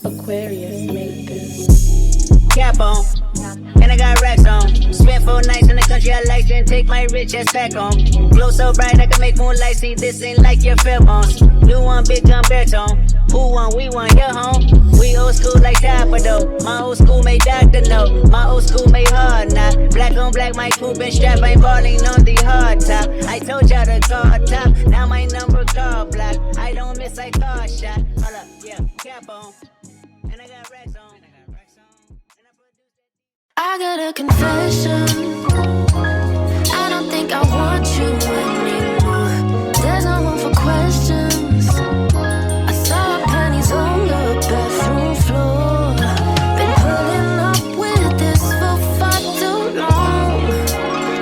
Aquarius made this. Cap on, and I got racks on. Spent 4 nights in the country I like, then take my rich ass back on. Glow so bright I can make moonlight see. This ain't like your pheromones. You want big gun baritone. Who want? We want your home. We old school like Dapper though. My old school made Dr. No. My old school made hard now. Black on black, my coupe and strap. I'm balling on the hard top. I told y'all to call top. Now my number call block. I don't miss like car shot. Hold up, yeah, cap on. And I got racks on. I got a confession. I don't think I want you anymore. There's no room for questions. I saw panties on the bathroom floor. Been putting up with this for far too long.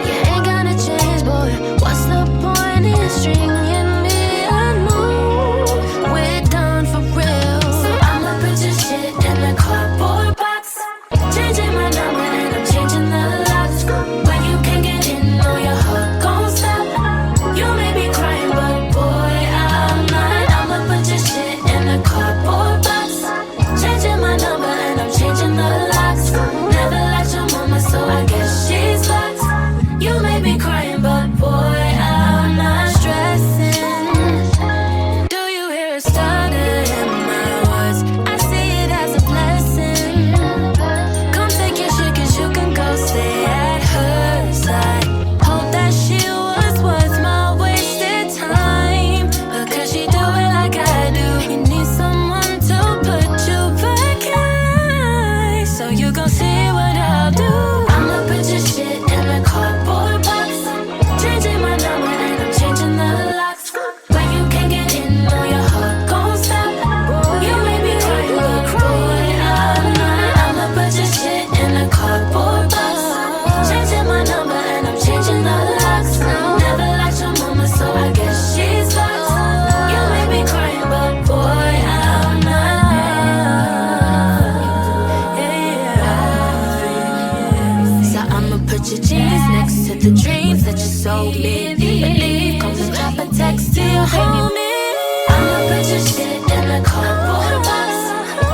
You ain't gonna change, boy. What's the point in stringing me? I know we're done for real. So I'ma put your shit in the cardboard box. Changing my number and I'm changing the locks. When you can't get in, know your heart gon' stop. You may be crying, but boy, I'm not. I'ma put your shit in the cardboard box. Changing my number and I'm changing the locks. Never liked your mama, so I guess she's locked. You may be crying, but boy, I'm not stressing. Do you hear a stutter in my words? I see it as a blessing. Come take your shit, cause you can go stay at her side. Hope that she was worth my wasted time. Because she do it like I do. You need someone to put you back in line. So you gon' see what I'll do. I'ma put your shit in the cardboard box. Changing my number and I'm changing the locks. When you can't get in, know your heart gon' stop. You may be crying, but boy, I'm not. I'ma put your shit in the cardboard box. Changing my number and I'm changing the locks. Never liked your mama, so I guess she's locked. You may be crying, but boy, I'm not. So I'ma put your jeans next to the dreams that you sold me. Believe comes and drop a text to your homie. I'ma put your shit in the cardboard box.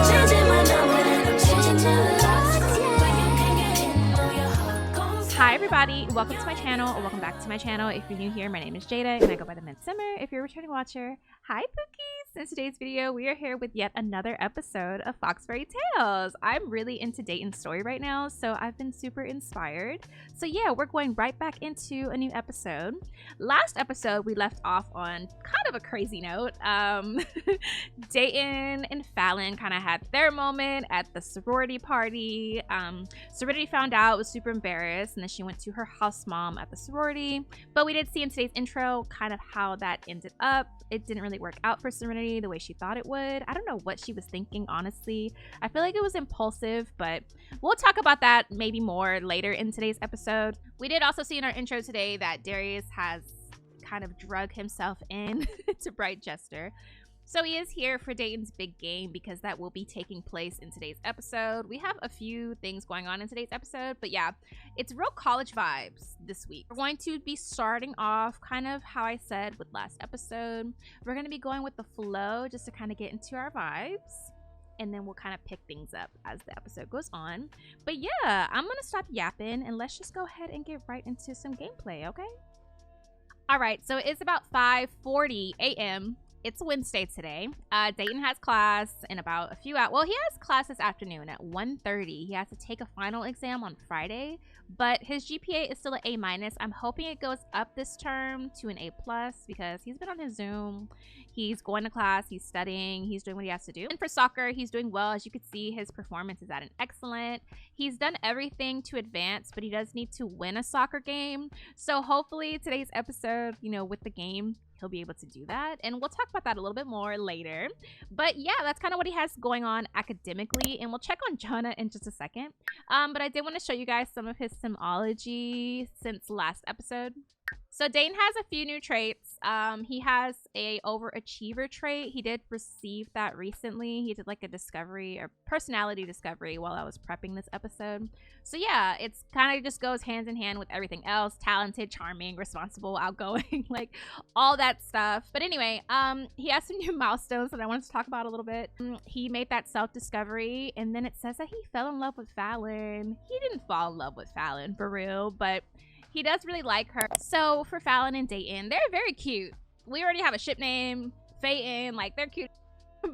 Changing my number and I'm changing the locks. When you can't get in, know your heart gon' stop. Hi everybody, welcome to my channel, or welcome back to my channel. If you're new here, my name is Jada and I go by the mintsimmer. If you're a returning watcher, hi bookies! In today's video, we are here with yet another episode of Foxbury Tales. I'm really into Dayton's story right now, so I've been super inspired. So yeah, we're going right back into a new episode. Last episode, we left off on kind of a crazy note. Dayton and Fallon kind of had their moment at the sorority party. Sorority found out, was super embarrassed, and then she went to her house mom at the sorority. But we did see in today's intro kind of how that ended up. It didn't really work out for Serenity the way she thought it would. I don't know what she was thinking, honestly. I feel like it was impulsive, but we'll talk about that maybe more later in today's episode. We did also see in our intro today that Darius has kind of drug himself in to Bright Jester. So he is here for Dayton's big game because that will be taking place in today's episode. We have a few things going on in today's episode, but yeah, it's real college vibes this week. We're going to be starting off kind of how I said with last episode. We're going to be going with the flow just to kind of get into our vibes, and then we'll kind of pick things up as the episode goes on. But yeah, I'm going to stop yapping and let's just go ahead and get right into some gameplay, okay? All right, so it's about 5:40 a.m. It's Wednesday today. Dayton has class in about a few hours. Well, he has class this afternoon at 1:30. He has to take a final exam on Friday, but his GPA is still an A-. I'm hoping it goes up this term to an A+ because he's been on his Zoom. He's going to class, he's studying, he's doing what he has to do. And for soccer, he's doing well. As you can see, his performance is at an excellent. He's done everything to advance, but he does need to win a soccer game. So hopefully today's episode, you know, with the game, he'll be able to do that, and we'll talk about that a little bit more later. But yeah, that's kind of what he has going on academically, and we'll check on Jonah in just a second. But I did want to show you guys some of his simology since last episode. So Dayton has a few new traits. He has a overachiever trait. He did receive that recently. He did like a discovery or personality discovery while I was prepping this episode. So yeah, it's kind of just goes hand in hand with everything else. Talented, charming, responsible, outgoing, like all that stuff. But anyway, he has some new milestones that I wanted to talk about a little bit. He made that self-discovery, and then it says that he fell in love with Fallon. He didn't fall in love with Fallon for real, but he does really like her. So for Fallon and Dayton, they're very cute. We already have a ship name, Phaeton, like they're cute.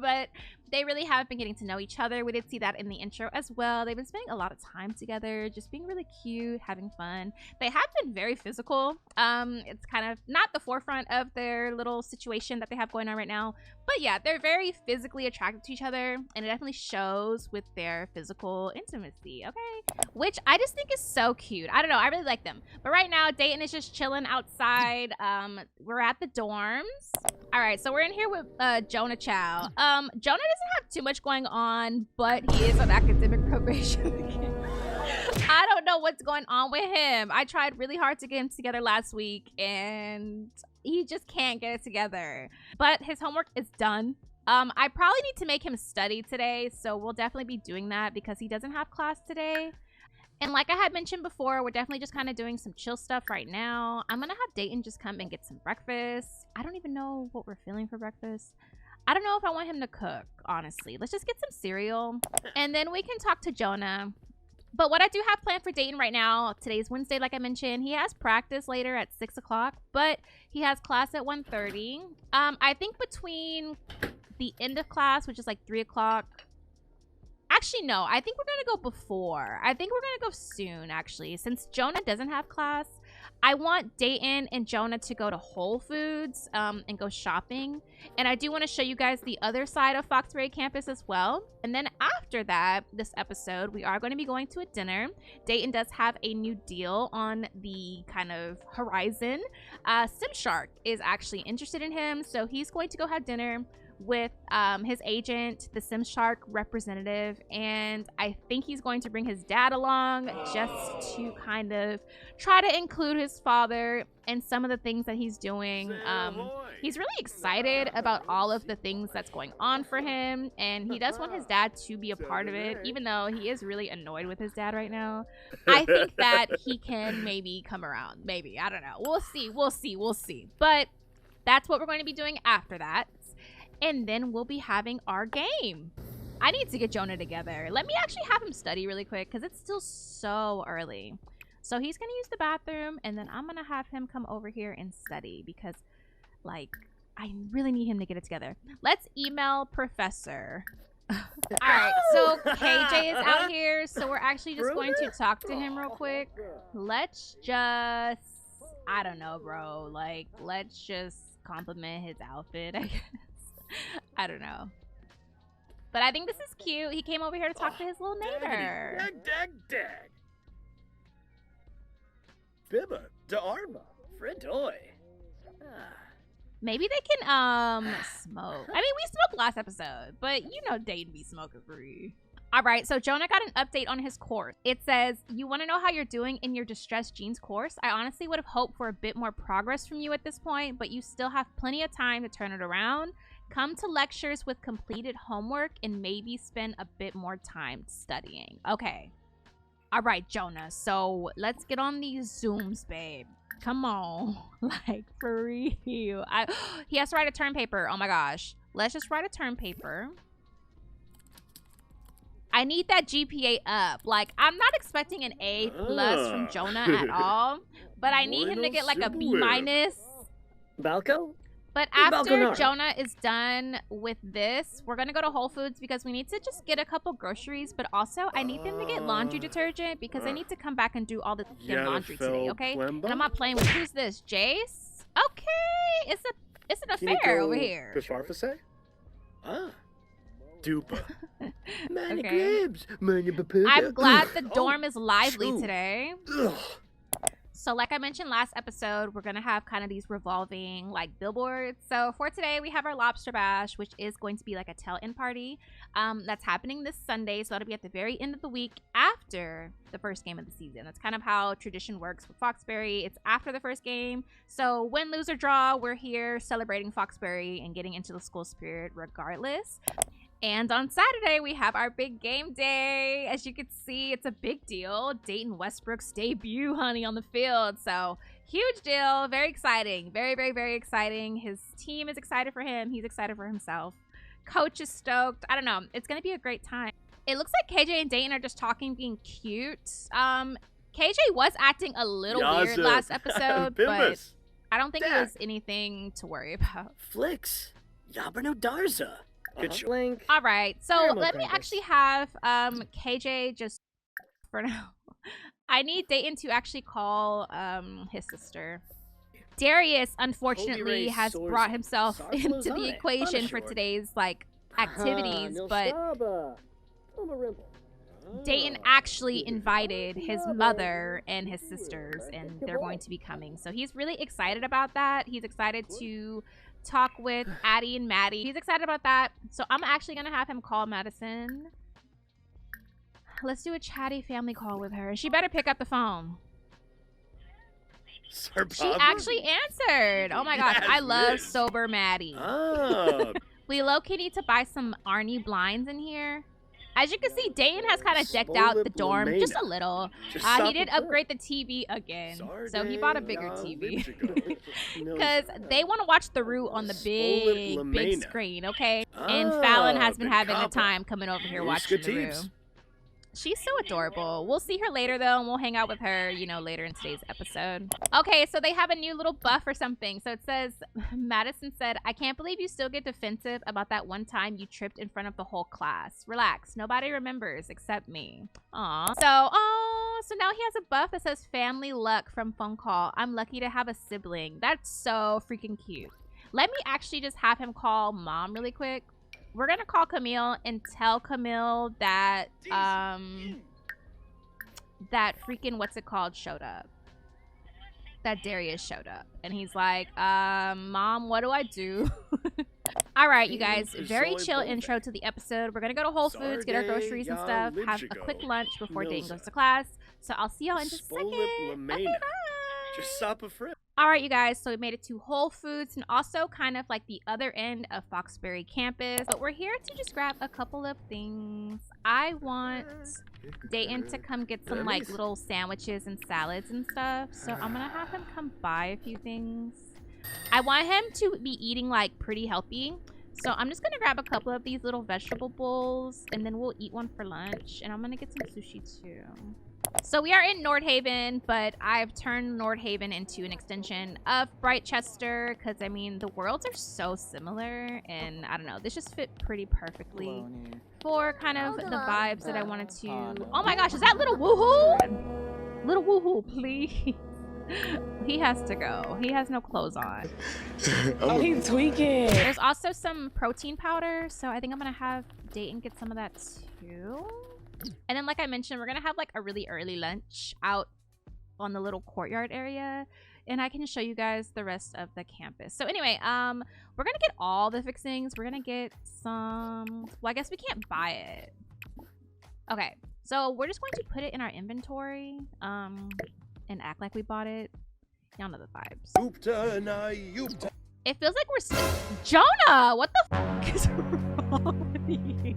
But they really haven't been getting to know each other. We did see that in the intro as well. They've been spending a lot of time together, just being really cute, having fun. They have been very physical. It's kind of not the forefront of their little situation that they have going on right now. But yeah, they're very physically attracted to each other, and it definitely shows with their physical intimacy, okay? Which I just think is so cute. I don't know, I really like them. But right now, Dayton is just chilling outside. We're at the dorms. All right, so we're in here with Jonah Chow. Jonah doesn't have too much going on, but he is on academic probation again. I don't know what's going on with him. I tried really hard to get him together last week, and he just can't get it together. But his homework is done. I probably need to make him study today, so we'll definitely be doing that because he doesn't have class today. And like I had mentioned before, we're definitely just kind of doing some chill stuff right now. I'm gonna have Dayton just come and get some breakfast. I don't even know what we're feeling for breakfast. I don't know if I want him to cook, honestly. Let's just get some cereal, and then we can talk to Jonah. But what I do have planned for Dayton right now, today's Wednesday, like I mentioned, he has practice later at 6 o'clock, but he has class at 1:30. I think between the end of class, which is like 3 o'clock. Actually, no, I think we're going to go before. I think we're going to go soon, actually. Since Jonah doesn't have class, I want Dayton and Jonah to go to Whole Foods and go shopping. And I do want to show you guys the other side of Foxbury campus as well. And then after that, this episode, we are going to be going to a dinner. Dayton does have a new deal on the kind of horizon. Shark is actually interested in him, so he's going to go have dinner with his agent, the Shark representative, and I think he's going to bring his dad along just to kind of try to include his father in some of the things that he's doing. He's really excited about all of the things that's going on for him, and he does want his dad to be a part of it, even though he is really annoyed with his dad right now. I think that he can maybe come around. Maybe. I don't know. We'll see. But that's what we're going to be doing after that. And then we'll be having our game. I need to get Jonah together. Let me actually have him study really quick because it's still so early. So he's going to use the bathroom, and then I'm going to have him come over here and study because, like, I really need him to get it together. Let's email Professor. All right, so KJ is out here, so we're actually just going to talk to him real quick. Let's just, I don't know, bro. Like, let's just compliment his outfit, I guess. I don't know. But I think this is cute. He came over here to talk to his little neighbor. Dag. Bibba, de Arma, Fredoy. Maybe they can smoke. I mean, we smoked last episode, but you know Dayton be smoking free. All right, so Jonah got an update on his course. It says, you want to know how you're doing in your distressed jeans course? I honestly would have hoped for a bit more progress from you at this point, but you still have plenty of time to turn it around. Come to lectures with completed homework and maybe spend a bit more time studying. Okay. All right, Jonah. So let's get on these Zooms, babe. Come on. Like, for real. He has to write a term paper. Oh, my gosh. Let's just write a term paper. I need that GPA up. Like, I'm not expecting an A+ from Jonah at all. But I need him to get, like, a B-. Balco? But after Jonah is done with this, we're going to go to Whole Foods because we need to just get a couple groceries. But also, I need them to get laundry detergent because I need to come back and do all the laundry today, okay? And I'm not playing with, who's this, Jace? Okay, it's an affair over here. Dupa. Okay. I'm glad the dorm is lively today. So like I mentioned last episode, we're gonna have kind of these revolving like billboards. So for today we have our Lobster Bash, which is going to be like a tail-end party. That's happening this Sunday, so that'll be at the very end of the week after the first game of the season. That's kind of how tradition works with Foxbury. It's after the first game, so win, lose, or draw, we're here celebrating Foxbury and getting into the school spirit regardless. And on Saturday, we have our big game day. As you can see, it's a big deal. Dayton Westbrook's debut, honey, on the field. So, huge deal. Very exciting. Very, very, very exciting. His team is excited for him. He's excited for himself. Coach is stoked. I don't know. It's going to be a great time. It looks like KJ and Dayton are just talking, being cute. KJ was acting a little weird last episode, but I don't think it was anything to worry about. Flicks. Yabrano Darza. Link. All right, so let me actually have KJ just for now. I need Dayton to actually call his sister. Darius, unfortunately, has brought himself into the equation for today's like activities, but Dayton actually invited his mother and his sisters, and they're going to be coming. So he's really excited about that. He's excited to talk with Addie and Maddie. He's excited about that. So I'm actually gonna have him call Madison. Let's do a chatty family call with her. She better pick up the phone. She actually answered. Oh my gosh, I love sober Maddie. We low-key need to buy some Arnie blinds in here. As you can see, Dayton has kind of decked out the dorm just a little. He did upgrade the TV again, so he bought a bigger TV. Because they want to watch The Root on the big screen, okay? And Fallon has been having the time coming over here watching The Root. She's so adorable. We'll see her later, though, and we'll hang out with her, you know, later in today's episode. Okay, so they have a new little buff or something. So it says, Madison said, I can't believe you still get defensive about that one time you tripped in front of the whole class. Relax. Nobody remembers except me. Aw. So now he has a buff that says family luck from phone call. I'm lucky to have a sibling. That's so freaking cute. Let me actually just have him call mom really quick. We're gonna call Camille and tell Camille that that freaking what's it called showed up. That Darius showed up, and he's like, Mom, what do I do? All right, you guys, very chill intro to the episode. We're gonna go to Whole Foods, get our groceries and stuff, have a quick lunch before Dayton goes to class. So I'll see y'all in just a second. Okay, bye. All right, you guys, so we made it to Whole Foods and also kind of like the other end of Foxbury campus. But we're here to just grab a couple of things. I want Dayton to come get some like little sandwiches and salads and stuff. So I'm gonna have him come buy a few things. I want him to be eating like pretty healthy. So I'm just gonna grab a couple of these little vegetable bowls and then we'll eat one for lunch. And I'm gonna get some sushi too. So we are in Nordhaven, but I've turned Nordhaven into an extension of Brightchester because, I mean, the worlds are so similar, and I don't know, this just fit pretty perfectly for kind of the vibes that I wanted to. Oh my gosh, is that little woohoo? Little woohoo, please. He has to go. He has no clothes on. Oh, he's tweaking. There's also some protein powder, so I think I'm gonna have Dayton get some of that too. And then, like I mentioned, we're gonna have like a really early lunch out on the little courtyard area, and I can show you guys the rest of the campus. So anyway, we're gonna get all the fixings. We're gonna get some, well, I guess we can't buy it. Okay, so we're just going to put it in our inventory and act like we bought it. Y'all know the vibes. It feels like we're still Jonah, what the f is wrong with you?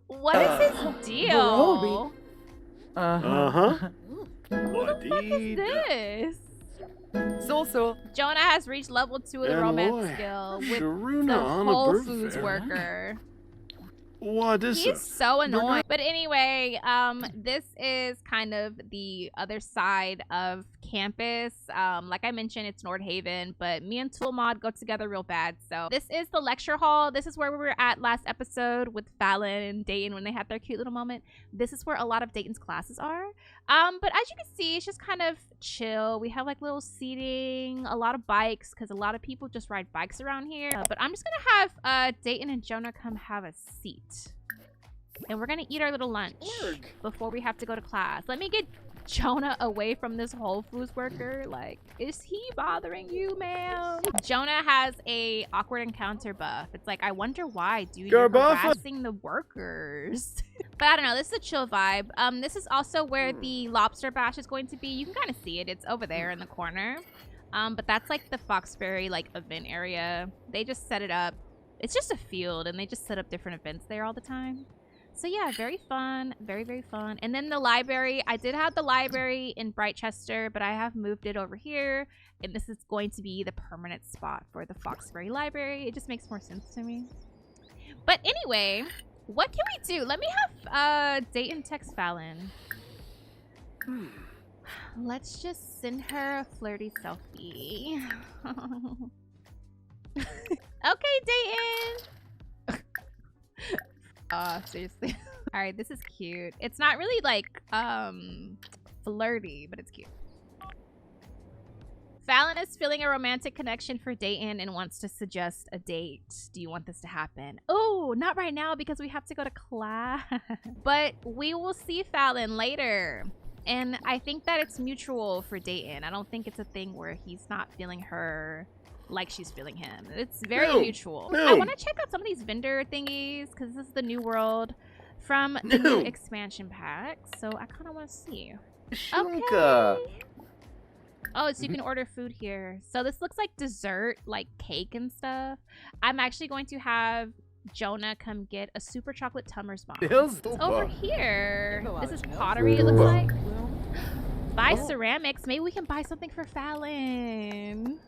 What is his deal? Uh-huh. What the fuck is this? So. Jonah has reached level 2 of the romance skill with the Whole Foods worker. What is He's so annoying. But anyway, this is kind of the other side of campus. Like I mentioned, it's Nordhaven, but me and Toolmod go together real bad. So this is the lecture hall. This is where we were at last episode with Fallon and Dayton when they had their cute little moment. This is where a lot of Dayton's classes are. But as you can see, it's just kind of chill. We have like little seating, a lot of bikes, because a lot of people just ride bikes around here. But I'm just gonna have Dayton and Jonah come have a seat. And we're gonna eat our little lunch before we have to go to class. Let me get Jonah away from this Whole Foods worker. Like, is he bothering you, ma'am? Jonah has a awkward encounter buff. It's like, I wonder why, dude. You're harassing the workers. But I don't know. This is a chill vibe. This is also where the Lobster Bash is going to be. You can kind of see it. It's over there in the corner. But that's like the Foxbury like event area. They just set it up. It's just a field, and they just set up different events there all the time. So yeah, very fun. Very, very fun. And then the library. I did have the library in Brightchester, but I have moved it over here. And this is going to be the permanent spot for the Foxbury Library. It just makes more sense to me. But anyway, what can we do? Let me have Dayton text Fallon. Let's just send her a flirty selfie. Okay, Dayton. Seriously. All right, this is cute. It's not really like flirty, but it's cute. Fallon is feeling a romantic connection for Dayton and wants to suggest a date. Do you want this to happen? Oh, not right now because we have to go to class. But we will see Fallon later. And I think that it's mutual for Dayton. I don't think it's a thing where he's not feeling her like she's feeling him. It's very mutual. I want to check out some of these vendor thingies because this is the new world from the new expansion pack. So I kind of want to see. Okay. Oh, so you can order food here. So this looks like dessert, like cake and stuff. I'm actually going to have Jonah come get a super chocolate Tumblr's bomb. It's over here. This is pottery, it looks like. Buy ceramics. Maybe we can buy something for Fallon.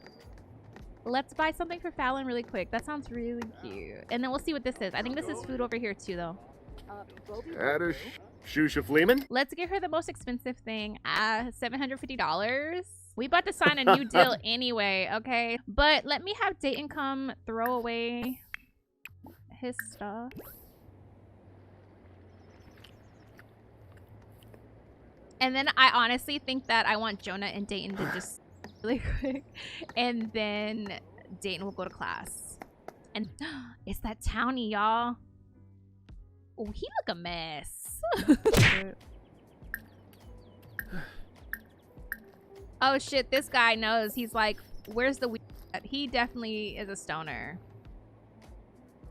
Let's buy something for Fallon really quick. That sounds really cute. And then we'll see what this is. I think this is food over here too, though. Let's get her the most expensive thing. $750. We about to sign a new deal anyway, okay? But let me have Dayton come throw away his stuff. And then I honestly think that I want Jonah and Dayton to just really quick. And then Dayton will go to class. And it's that townie, y'all. Oh, he look a mess. Oh shit, this guy knows. He's like, where's the weed? He definitely is a stoner.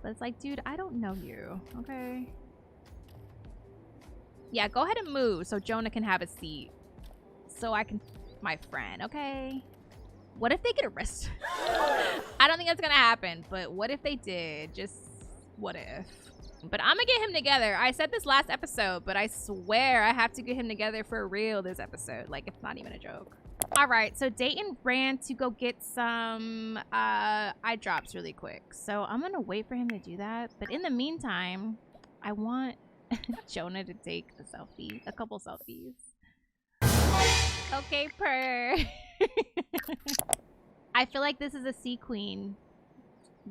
But it's like, dude, I don't know you, okay? Yeah, go ahead and move so Jonah can have a seat. So I can my friend, okay? What if they get arrested? I don't think that's gonna happen, but what if they did? Just what if? But I'm gonna get him together. I said this last episode, but I swear I have to get him together for real this episode. Like, it's not even a joke. All right, so Dayton ran to go get some eye drops really quick. So I'm gonna wait for him to do that. But in the meantime, I want Jonah to take a selfie, a couple selfies. Okay, purr. I feel like this is a sea queen.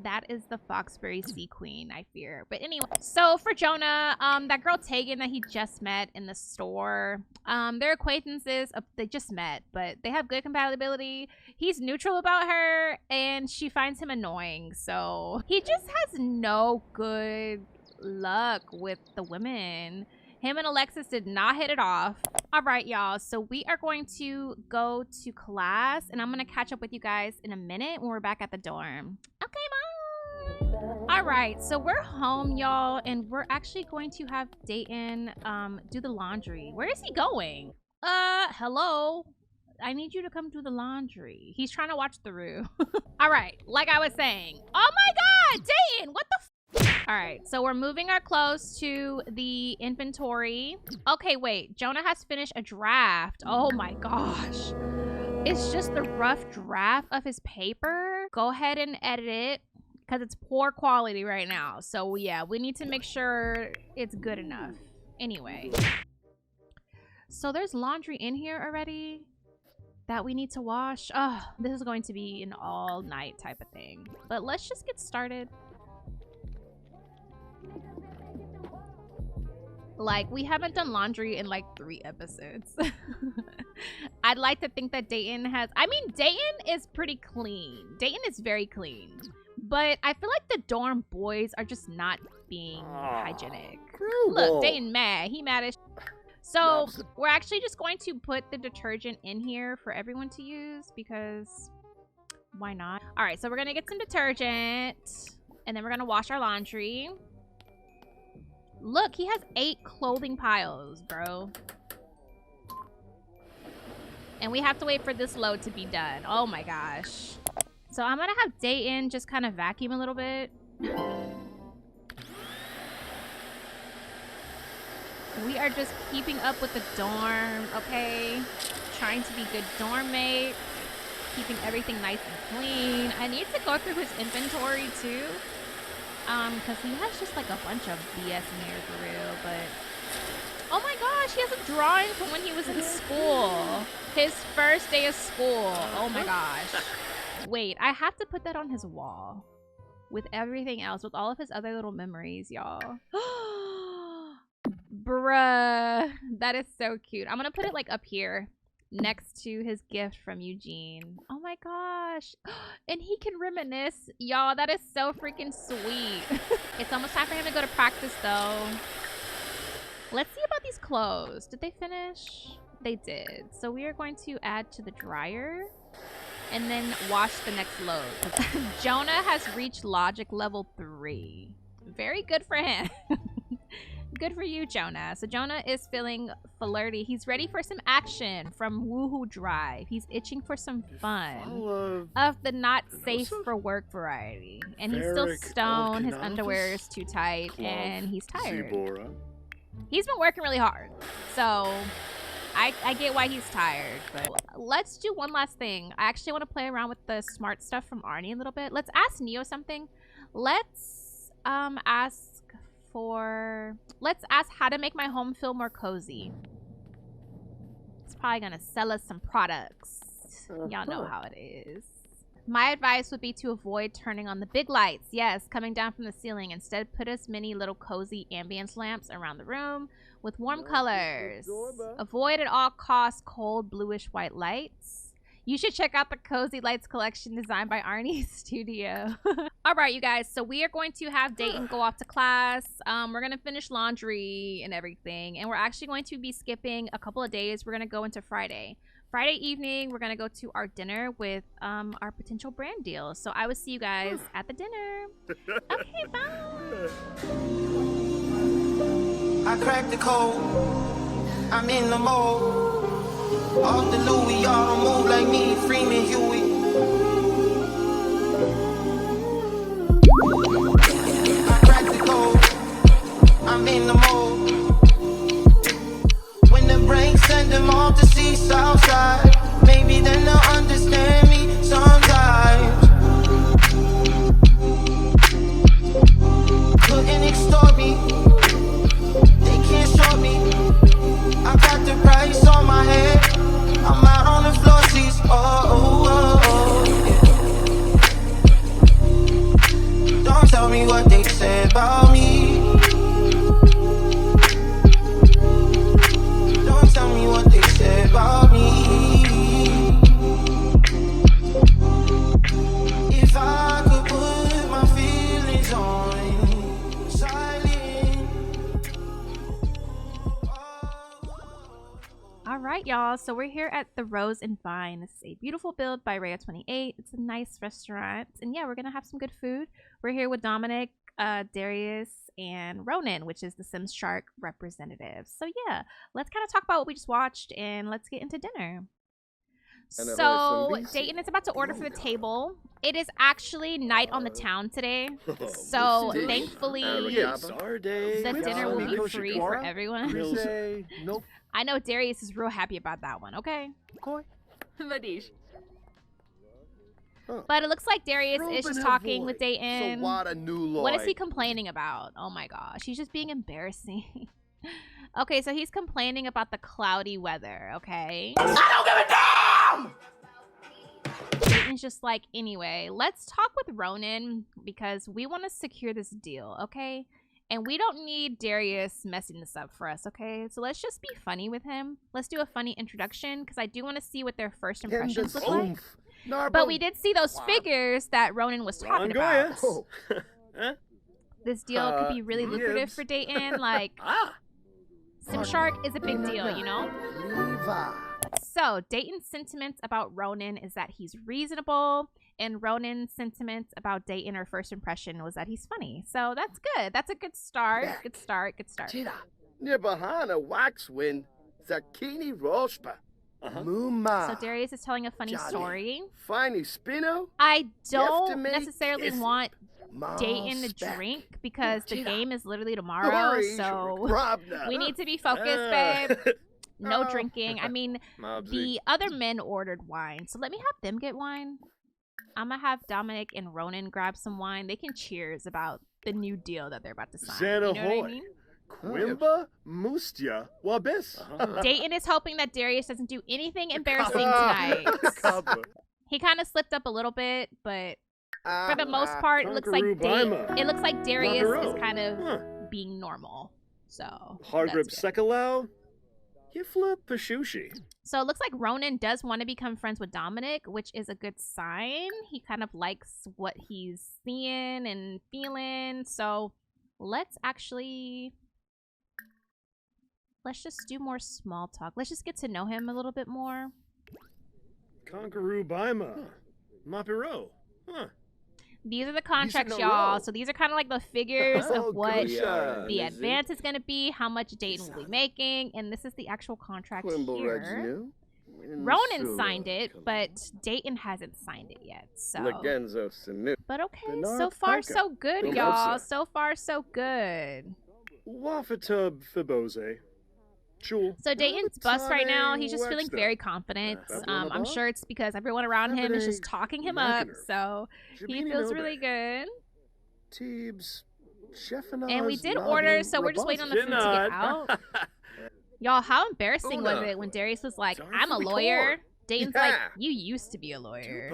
That is the Foxbury Sea Queen, I fear. But anyway, so for Jonah, that girl Tegan that he just met in the store, they're acquaintances. They just met, but they have good compatibility. He's neutral about her, and she finds him annoying. So he just has no good luck with the women. Him and Alexis did not hit it off. All right, y'all. So we are going to go to class, and I'm going to catch up with you guys in a minute when we're back at the dorm. Okay, bye. All right. So we're home, y'all, and we're actually going to have Dayton do the laundry. Where is he going? Hello? I need you to come do the laundry. He's trying to watch The Roo. All right. Like I was saying. Oh, my God. Dayton, what the f? All right, so we're moving our clothes to the inventory. Okay, wait. Jonah has finished a draft. Oh my gosh. It's just the rough draft of his paper. Go ahead and edit it because it's poor quality right now. So yeah, we need to make sure it's good enough. Anyway. So there's laundry in here already that we need to wash. Oh, this is going to be an all night type of thing. But let's just get started. Like, we haven't done laundry in like 3 episodes. I'd like to think that Dayton has... I mean, Dayton is pretty clean. Dayton is very clean. But I feel like the dorm boys are just not being hygienic. Look, Dayton mad. He mad as... So Lobster. we're actually just going to put the detergent in here for everyone to use because why not? All right, so we're gonna get some detergent and then we're gonna wash our laundry. Look, he has 8 clothing piles, bro. And we have to wait for this load to be done. Oh my gosh. So I'm gonna have Dayton just kind of vacuum a little bit. We are just keeping up with the dorm, okay? Trying to be good dorm mates. Keeping everything nice and clean. I need to go through his inventory too. Because he has just like a bunch of BS in here for real, but... Oh my gosh, he has a drawing from when he was in school. His first day of school. Oh my gosh. Wait, I have to put that on his wall. With everything else, with all of his other little memories, y'all. Bruh. That is so cute. I'm gonna put it like up here. Next to his gift from Eugene. Oh my gosh. And he can reminisce. Y'all, that is so freaking sweet. It's almost time for him to go to practice though. Let's see about these clothes. Did they finish? They did. So we are going to add to the dryer and then wash the next load. Jonah has reached logic level 3. Very good for him. Good for you, Jonah. So Jonah is feeling flirty. He's ready for some action from Woohoo Drive. He's itching for some fun of the not safe for work variety. And he's still stoned. His underwear is too tight and he's tired. He's been working really hard. So I get why he's tired. But let's do one last thing. I actually want to play around with the smart stuff from Arnie a little bit. Let's ask Neo something. Let's ask how to make my home feel more cozy. It's probably gonna sell us some products. Y'all know how it is. My advice would be to avoid turning on the big lights. Yes, coming down from the ceiling. Instead, put as many little cozy ambience lamps around the room with warm colors. Avoid at all costs cold bluish white lights. You should check out the Cozy Lights collection designed by Arnie's studio. All right, you guys. So we are going to have Dayton go off to class. We're going to finish laundry and everything. And we're actually going to be skipping a couple of days. We're going to go into Friday. Friday evening, we're going to go to our dinner with our potential brand deal. So I will see you guys at the dinner. Okay, bye. I cracked the code. I'm in the mode. Off the Louis, y'all don't move like me, Freeman Huey. I cracked the code, I'm in the mode. When the brakes send them off to see Southside, maybe then they'll understand me sometimes. Couldn't extort me, they can't short me. I got the price on my head. I'm out on the floor seats. Don't tell me what they said about me. Don't tell me what they said about me. If I could put my feelings on silent. All right, y'all. So we're here at the Rose and Vine. This is a beautiful build by Rhea28. It's a nice restaurant. And yeah, we're going to have some good food. We're here with Dominic, Darius, and Ronan, which is the Sims Shark representative. So yeah, let's kind of talk about what we just watched and let's get into dinner. So Dayton is about to order for the table. It is actually night on the town today. So thankfully, the dinner will be free for everyone. I know Darius is real happy about that one, okay? But it looks like Darius is just talking with Dayton. What is he complaining about? Oh my gosh, he's just being embarrassing. Okay, so he's complaining about the cloudy weather, okay? I don't give a damn! Dayton's just like, anyway, let's talk with Ronan because we want to secure this deal, okay? And we don't need Darius messing this up for us, okay? So let's just be funny with him. Let's do a funny introduction because I do want to see what their first impressions look like. But we did see those figures that Ronan was talking about. This deal could be really lucrative for Dayton. Like, Shark is a big deal, you know? So, Dayton's sentiments about Ronan is that he's reasonable, and Ronan's sentiments about Dayton, or first impression, was that he's funny. So, that's good. That's a good start. Good start. Good start. Nibahana Waxwin, Zakini Rospa. Muma. So, Darius is telling a funny story. Finey Spino. I don't necessarily want Dayton to drink because the game is literally tomorrow. So, we need to be focused, babe. No drinking. I mean, the other men ordered wine. So let me have them get wine. I'm going to have Dominic and Ronan grab some wine. They can cheers about the new deal that they're about to sign. You know what I mean? Quimba Mustia Wabis. Dayton is hoping that Darius doesn't do anything embarrassing tonight. He kind of slipped up a little bit, but for the most part, it looks like Darius is kind of being normal. So Hargrib Sekalau. Yifla Pashushi. So it looks like Ronan does want to become friends with Dominic, which is a good sign. He kind of likes what he's seeing and feeling. So let's just do more small talk. Let's just get to know him a little bit more. Conqueroo Baima. Mapiro. Huh. These are the contracts, y'all. So these are kind of like the figures of what the advance is going to be, how much Dayton will be making, and this is the actual contract here. Ronan signed it, but Dayton hasn't signed it yet. So, but okay, so far so good, y'all. So far so good. Wafatub Fibose. So Dayton's bust right now. He's just feeling very confident. I'm sure it's because everyone around him is just talking him up. So he feels really good. And we did order, so we're just waiting on the food to get out. Y'all, how embarrassing was it when Darius was like, I'm a lawyer? Dayton's like, you used to be a lawyer.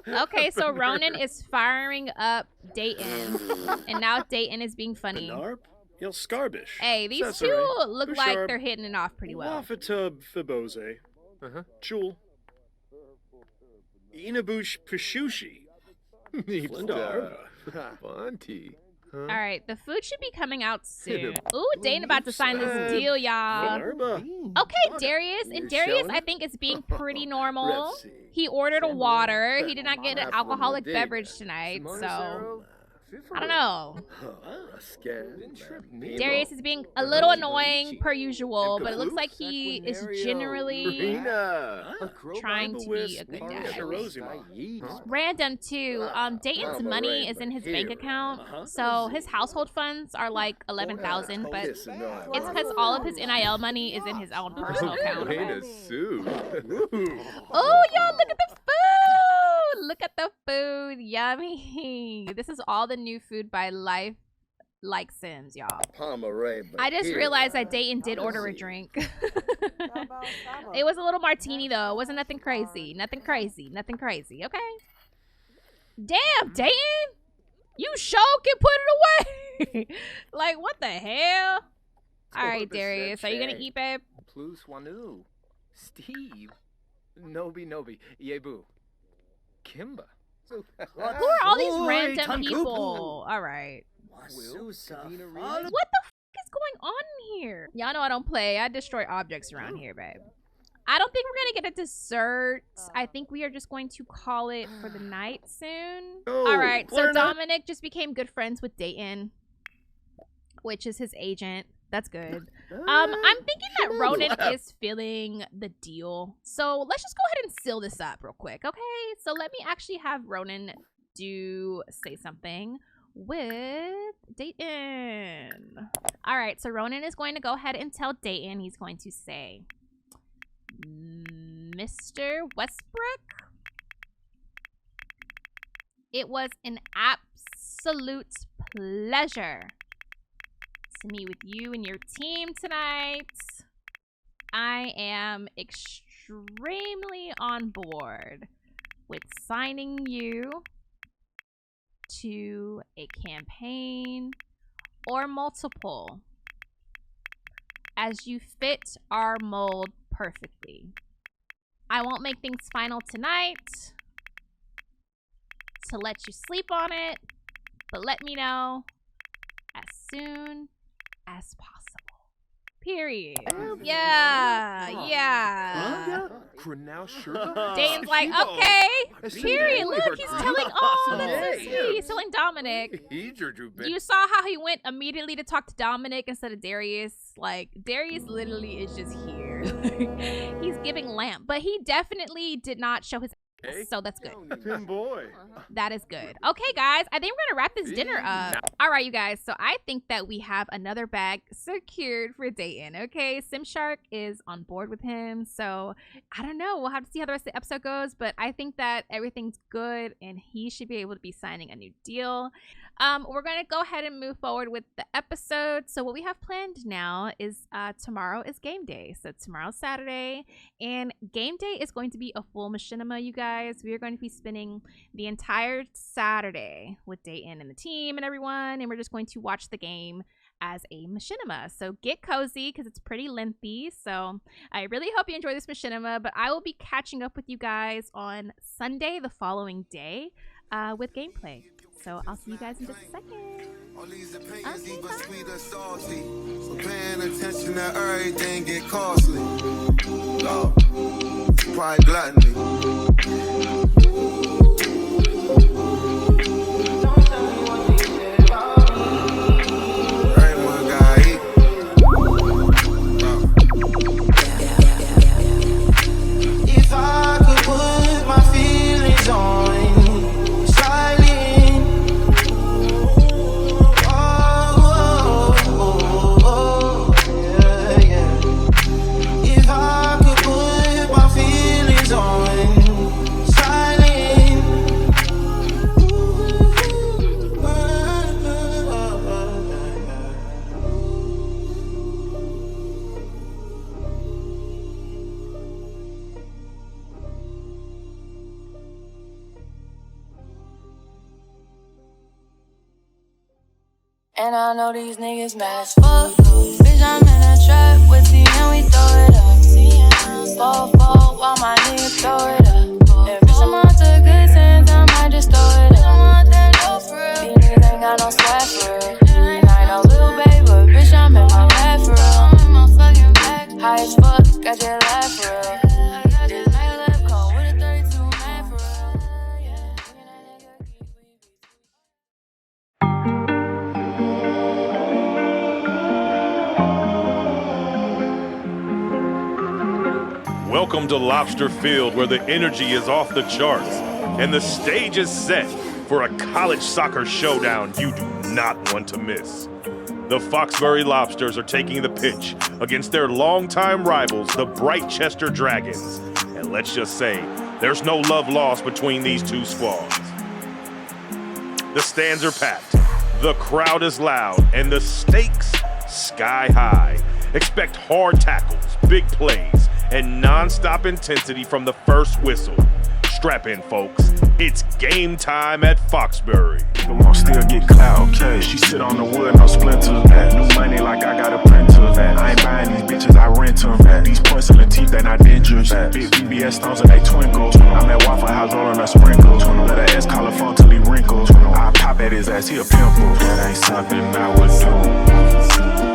Okay, so Ronan is firing up Dayton. And now Dayton is being funny. Hey, these two look like they're hitting it off pretty well. Wafatub Fibose. Chul. Inabush Pishushi. Alright, the food should be coming out soon. Ooh, Dayton about to sign this deal, y'all. Okay, Darius. And Darius, I think, is being pretty normal. He ordered a water. He did not get an alcoholic beverage tonight, so I don't know. Darius is being a little annoying per usual, but it looks like he is generally trying to be a good dad. Random too. Dayton's money is in his bank account, so his household funds are like 11,000, but it's because all of his NIL money is in his own personal account. Oh, y'all, look at the food! Look at the food. Yummy. This is all the new food by Life Like Sims, y'all. I just realized that Dayton did order a drink. It was a little martini, though. It wasn't nothing crazy. Nothing crazy. Nothing crazy. Okay. Damn, Dayton! You sure can put it away! Like, what the hell? Alright, Darius. Are you gonna eat, babe? Plus Wanu. Steve. Nobi. Yebu. Kimba. Who are all these random people? Alright. What the f is going on here? Y'all know I don't play. I destroy objects around here, babe. I don't think we're gonna get a dessert. I think we are just going to call it for the night soon. Alright, so Dominic just became good friends with Dayton, which is his agent. That's good. I'm thinking that Ronan is feeling the deal. So let's just go ahead and seal this up real quick, okay? So let me actually have Ronan say something with Dayton. All right, so Ronan is going to go ahead and tell Dayton. He's going to say, Mr. Westbrook, it was an absolute pleasure to meet with you and your team tonight. I am extremely on board with signing you to a campaign or multiple as you fit our mold perfectly. I won't make things final tonight to let you sleep on it, but let me know as soon as possible. Period. Yeah. Dayton's like, okay, period. Look, he's telling, oh, that's so sweet. He's telling Dominic. You saw how he went immediately to talk to Dominic instead of Darius. Like, Darius literally is just here. He's giving lamp, but he definitely did not show his ass, so that's good. Tim boy. That is good. Okay, guys, I think we're gonna wrap this dinner up. All right, you guys, so I think that we have another bag secured for Dayton. Okay, Simshark is on board with him, so I don't know, we'll have to see how the rest of the episode goes, but I think that everything's good and he should be able to be signing a new deal. We're gonna go ahead and move forward with the episode. So what we have planned now is tomorrow is game day. So tomorrow's Saturday, and game day is going to be a full machinima, you guys. We are going to be spending the entire Saturday with Dayton and the team and everyone, and we're just going to watch the game as a machinima. So get cozy because it's pretty lengthy. So I really hope you enjoy this machinima, but I will be catching up with you guys on Sunday, the following day, with gameplay. So I'll see you guys in just a second. All these opinions, either sweet or salty. So paying attention to everything get costly. Love, pride, gluttony. Everyone gotta eat. If I could put my feelings on And I know these niggas mad as fuck. Bitch, I'm in a trap with C and we throw it up. Fall, while my niggas throw it up. If bitch, I'm on to good sense, I might just throw it up. I want that dope for real. These niggas ain't got no swag for real. And I ain't no little baby, but bitch, I'm in my bag for real. I'm in my fucking bag. High as fuck, got your laugh for real. I got this nigga left cold with a 32 man for real. Welcome to Lobster Field, where the energy is off the charts and the stage is set for a college soccer showdown you do not want to miss. The Foxbury Lobsters are taking the pitch against their longtime rivals, the Brightchester Dragons. And let's just say, there's no love lost between these two squads. The stands are packed, the crowd is loud, and the stakes sky high. Expect hard tackles, big plays, and non-stop intensity from the first whistle. Strap in, folks. It's game time at Foxbury. The won't still get clout, okay. She sit on the wood, no splinters back. New money like I got a printer back. I ain't buying these bitches, I rent them back. These porcelain teeth, they not dangerous. Big VBS stones and they twinkle. I'm at Waffle House rolling a sprinkle. Let her ass call a phone till he wrinkles. I pop at his ass, he a pimple. That ain't something I would do.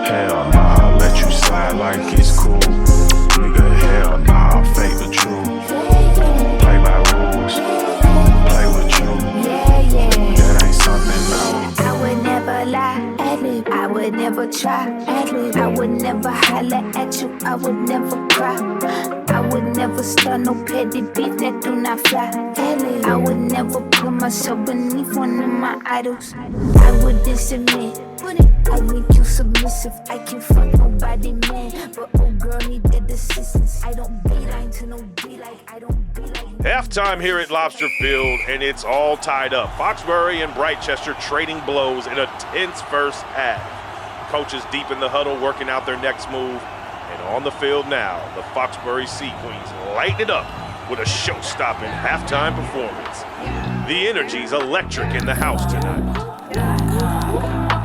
Hell nah, I'll let you slide like it's cool. Nigga, hell nah, I'll fake the truth. Play by rules, play with you. That ain't something I would never lie, ad-lib. I would never try, ad-lib. I would never holler at you, I would never cry. I would never start no petty beef that do not fly, ad-lib. I would never put myself beneath one of my idols. I wouldn't submit, I make you submissive. I can't fuck nobody, man. But oh girl, need that assistance. I don't be lying to no be like, I don't be like. Halftime here at Lobster Field, and it's all tied up. Foxbury and Brightchester trading blows in a tense first half. Coaches deep in the huddle working out their next move. And on the field now, the Foxbury Sea Queens light it up with a show-stopping halftime performance. The energy's electric in the house tonight.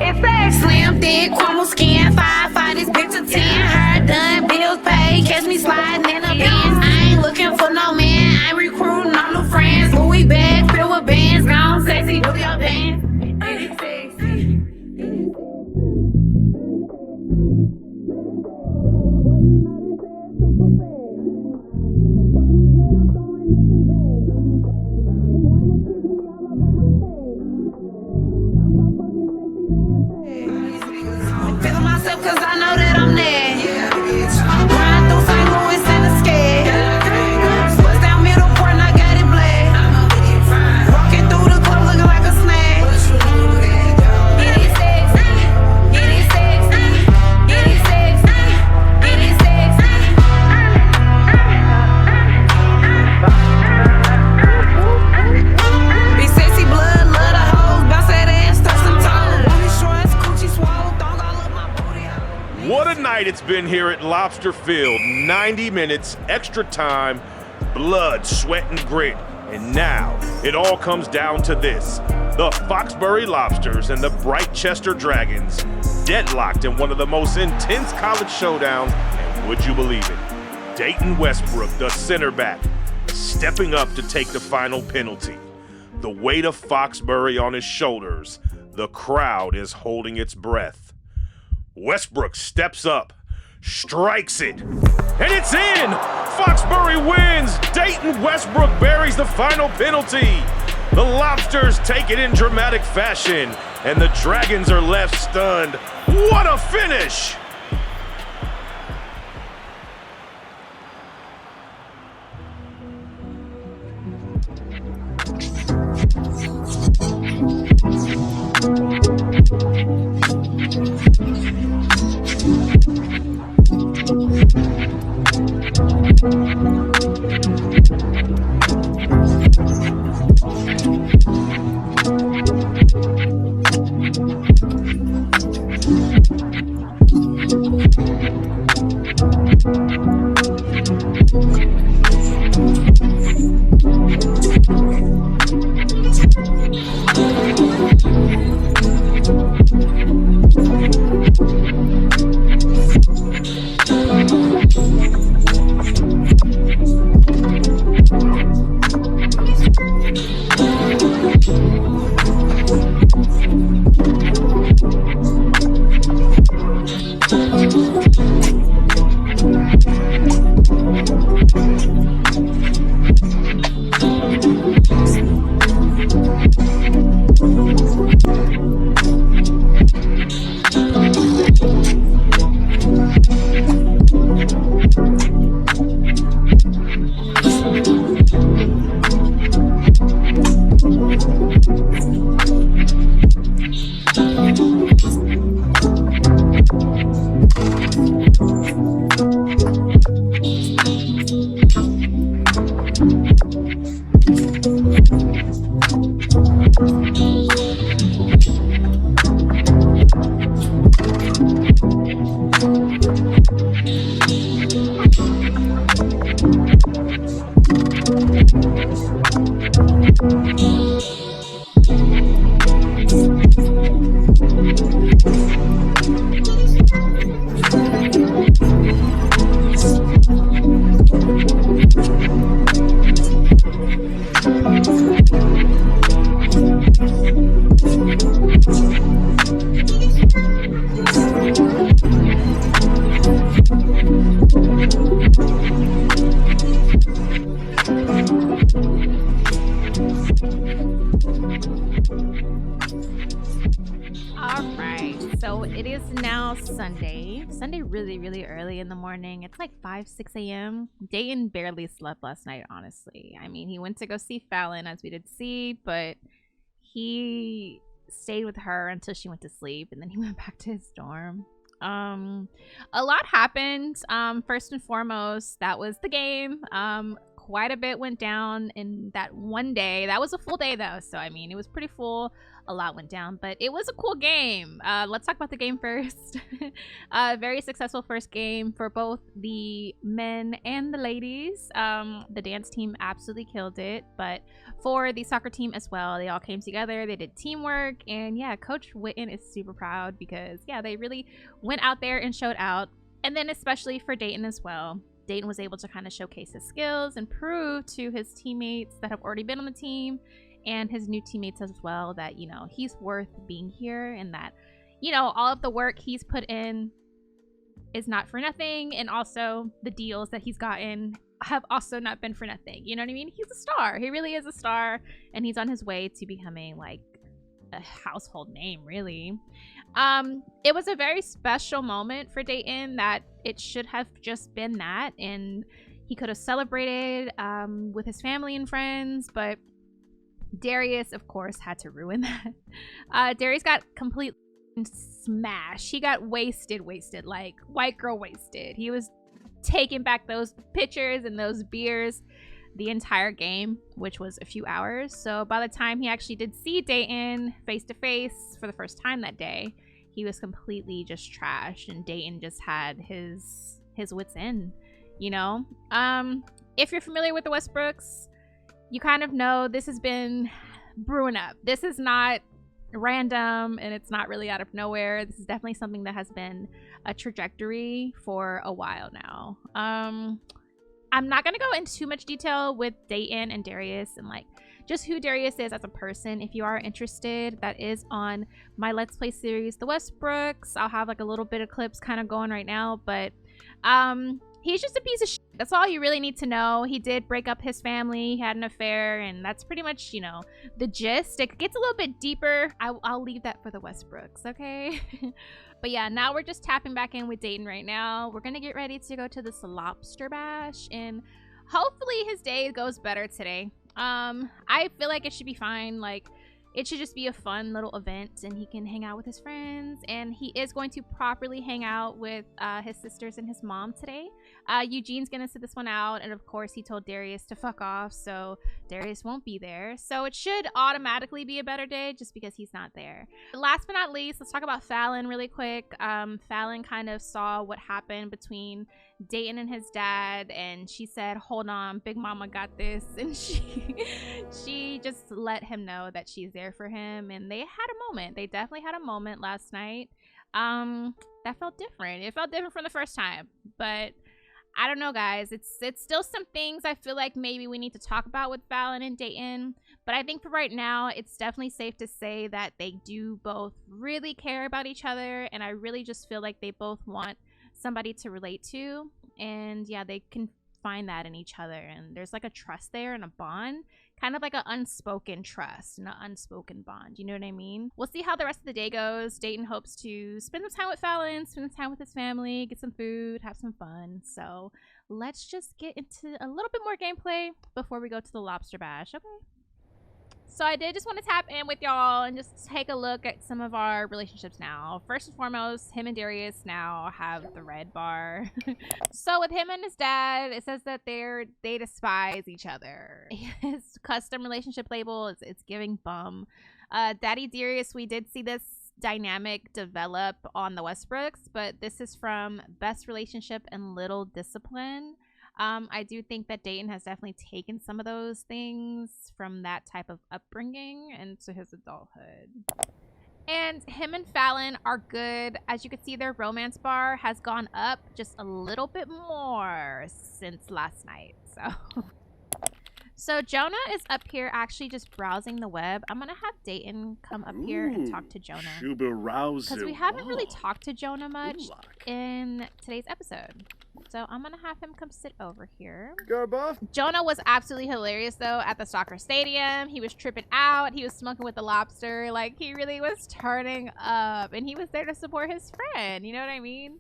It's that slim, thick, caramel skin, 5'5", this bitch a 10, hair done, bills paid, catch me sliding in a Benz. I ain't looking for no man, I ain't recruiting no new friends. Louis bag filled with bands, gone sexy, do your dance. night it's been here at Lobster Field. 90 minutes, extra time, blood, sweat, and grit. And now, it all comes down to this. The Foxbury Lobsters and the Brightchester Dragons deadlocked in one of the most intense college showdowns, and would you believe it? Dayton Westbrook, the center back, stepping up to take the final penalty. The weight of Foxbury on his shoulders, the crowd is holding its breath. Westbrook steps up, strikes it, and it's in! Foxbury wins! Dayton Westbrook buries the final penalty! The Lobsters take it in dramatic fashion, and the Dragons are left stunned. What a finish! Really early in the morning. It's like 5-6 a.m. Dayton barely slept last night, honestly. I mean, he went to go see Fallon, as we did see, but he stayed with her until she went to sleep, and then he went back to his dorm. A lot happened. First and foremost, that was the game. Quite a bit went down in that one day. That was a full day though, so I mean, it was pretty full. A lot went down, but it was a cool game. Let's talk about the game first. Very successful first game for both the men and the ladies. The dance team absolutely killed it, but for the soccer team as well, they all came together, they did teamwork, and yeah, Coach Witten is super proud because yeah, they really went out there and showed out. And then especially for Dayton as well, Dayton was able to kind of showcase his skills and prove to his teammates that have already been on the team and his new teammates as well that, you know, he's worth being here, and that, you know, all of the work he's put in is not for nothing, and also the deals that he's gotten have also not been for nothing. You know what I mean? He's a star. He really is a star, and he's on his way to becoming like a household name, really. It was a very special moment for Dayton that it should have just been that, and he could have celebrated with his family and friends, but Darius, of course, had to ruin that. Darius got completely smashed. He got wasted, like white girl wasted. He was taking back those pictures and those beers the entire game, which was a few hours. So by the time he actually did see Dayton face to face for the first time that day, he was completely just trashed, and Dayton just had his wits in, you know? If you're familiar with the Westbrooks, you kind of know this has been brewing up. This is not random, and it's not really out of nowhere. This is definitely something that has been a trajectory for a while now. I'm not gonna go into too much detail with Dayton and Darius and like just who Darius is as a person. If you are interested, that is on my Let's Play series, The Westbrooks. I'll have like a little bit of clips kind of going right now, but he's just a piece of shit. That's all you really need to know. He did break up his family, he had an affair, and that's pretty much, you know, the gist. It gets a little bit deeper. I'll leave that for the Westbrooks, okay? But yeah, now we're just tapping back in with Dayton right now. We're gonna get ready to go to this Lobster Bash, and hopefully his day goes better today. I feel like it should be fine. Like, it should just be a fun little event, and he can hang out with his friends, and he is going to properly hang out with his sisters and his mom today. Eugene's gonna sit this one out, and of course he told Darius to fuck off, so Darius won't be there. So it should automatically be a better day just because he's not there. Last but not least, let's talk about Fallon really quick. Fallon kind of saw what happened between Dayton and his dad, and she said, hold on, Big Mama got this, and she just let him know that she's there for him, and they had a moment. They definitely had a moment last night that felt different. It felt different from the first time, but I don't know, guys. It's still some things I feel like maybe we need to talk about with Fallon and Dayton, but I think for right now it's definitely safe to say that they do both really care about each other, and I really just feel like they both want somebody to relate to, and yeah, they can find that in each other, and there's like a trust there and a bond, kind of like an unspoken trust and an unspoken bond, you know what I mean? We'll see how the rest of the day goes. Dayton hopes to spend some time with Fallon, spend some time with his family, get some food, have some fun. So let's just get into a little bit more gameplay before we go to the Lobster Bash. Okay, so I did just want to tap in with y'all and just take a look at some of our relationships now. First and foremost, him and Darius now have the red bar. So with him and his dad, it says that they despise each other. His custom relationship label is it's giving bum. Daddy Darius, we did see this dynamic develop on the Westbrooks, but this is from Best Relationship and Little Discipline. I do think that Dayton has definitely taken some of those things from that type of upbringing into his adulthood. And him and Fallon are good. As you can see, their romance bar has gone up just a little bit more since last night. So Jonah is up here actually just browsing the web. I'm gonna have Dayton come up here and talk to Jonah, because we haven't really talked to Jonah much in today's episode. So I'm gonna have him come sit over here. Jonah was absolutely hilarious though at the soccer stadium. He was tripping out. He was smoking with the Lobster. Like, he really was turning up, and he was there to support his friend. You know what I mean?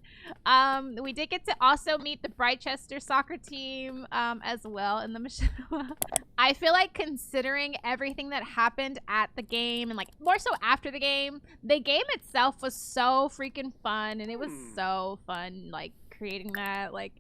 We did get to also meet the Brightchester soccer team as well in the machinima. I feel like, considering everything that happened at the game and like more so after the game itself was so freaking fun, and it was so fun like creating that. Like,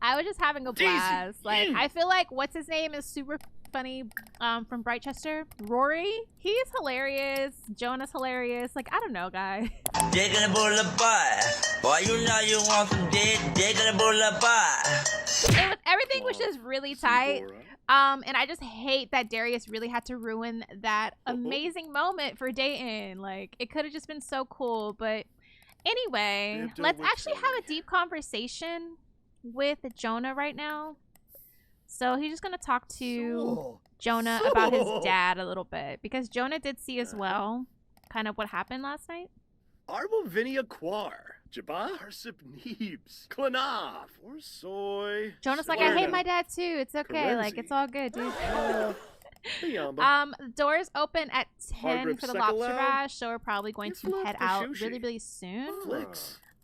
I was just having a blast. Like, I feel like what's his name is super funny from Brightchester. Rory, he's hilarious. Jonah's hilarious. Like, I don't know, guys. They're gonna pull the bar. Boy, you know you want some dick. They're gonna pull the bar. Everything was just really tight. And I just hate that Darius really had to ruin that amazing moment for Dayton. Like, it could have just been so cool. But anyway, let's actually have a deep conversation with Jonah right now. So he's just gonna talk to Jonah about his dad a little bit, because Jonah did see as well kind of what happened last night. Arbovinia Quar, Jabba Harsip Neebs, Klanov, or Soy. Jonah's like, I hate my dad too. It's okay. Like, it's all good, dude. The doors open at 10 for the Lobster Bash, so we're probably going to head out really, really soon.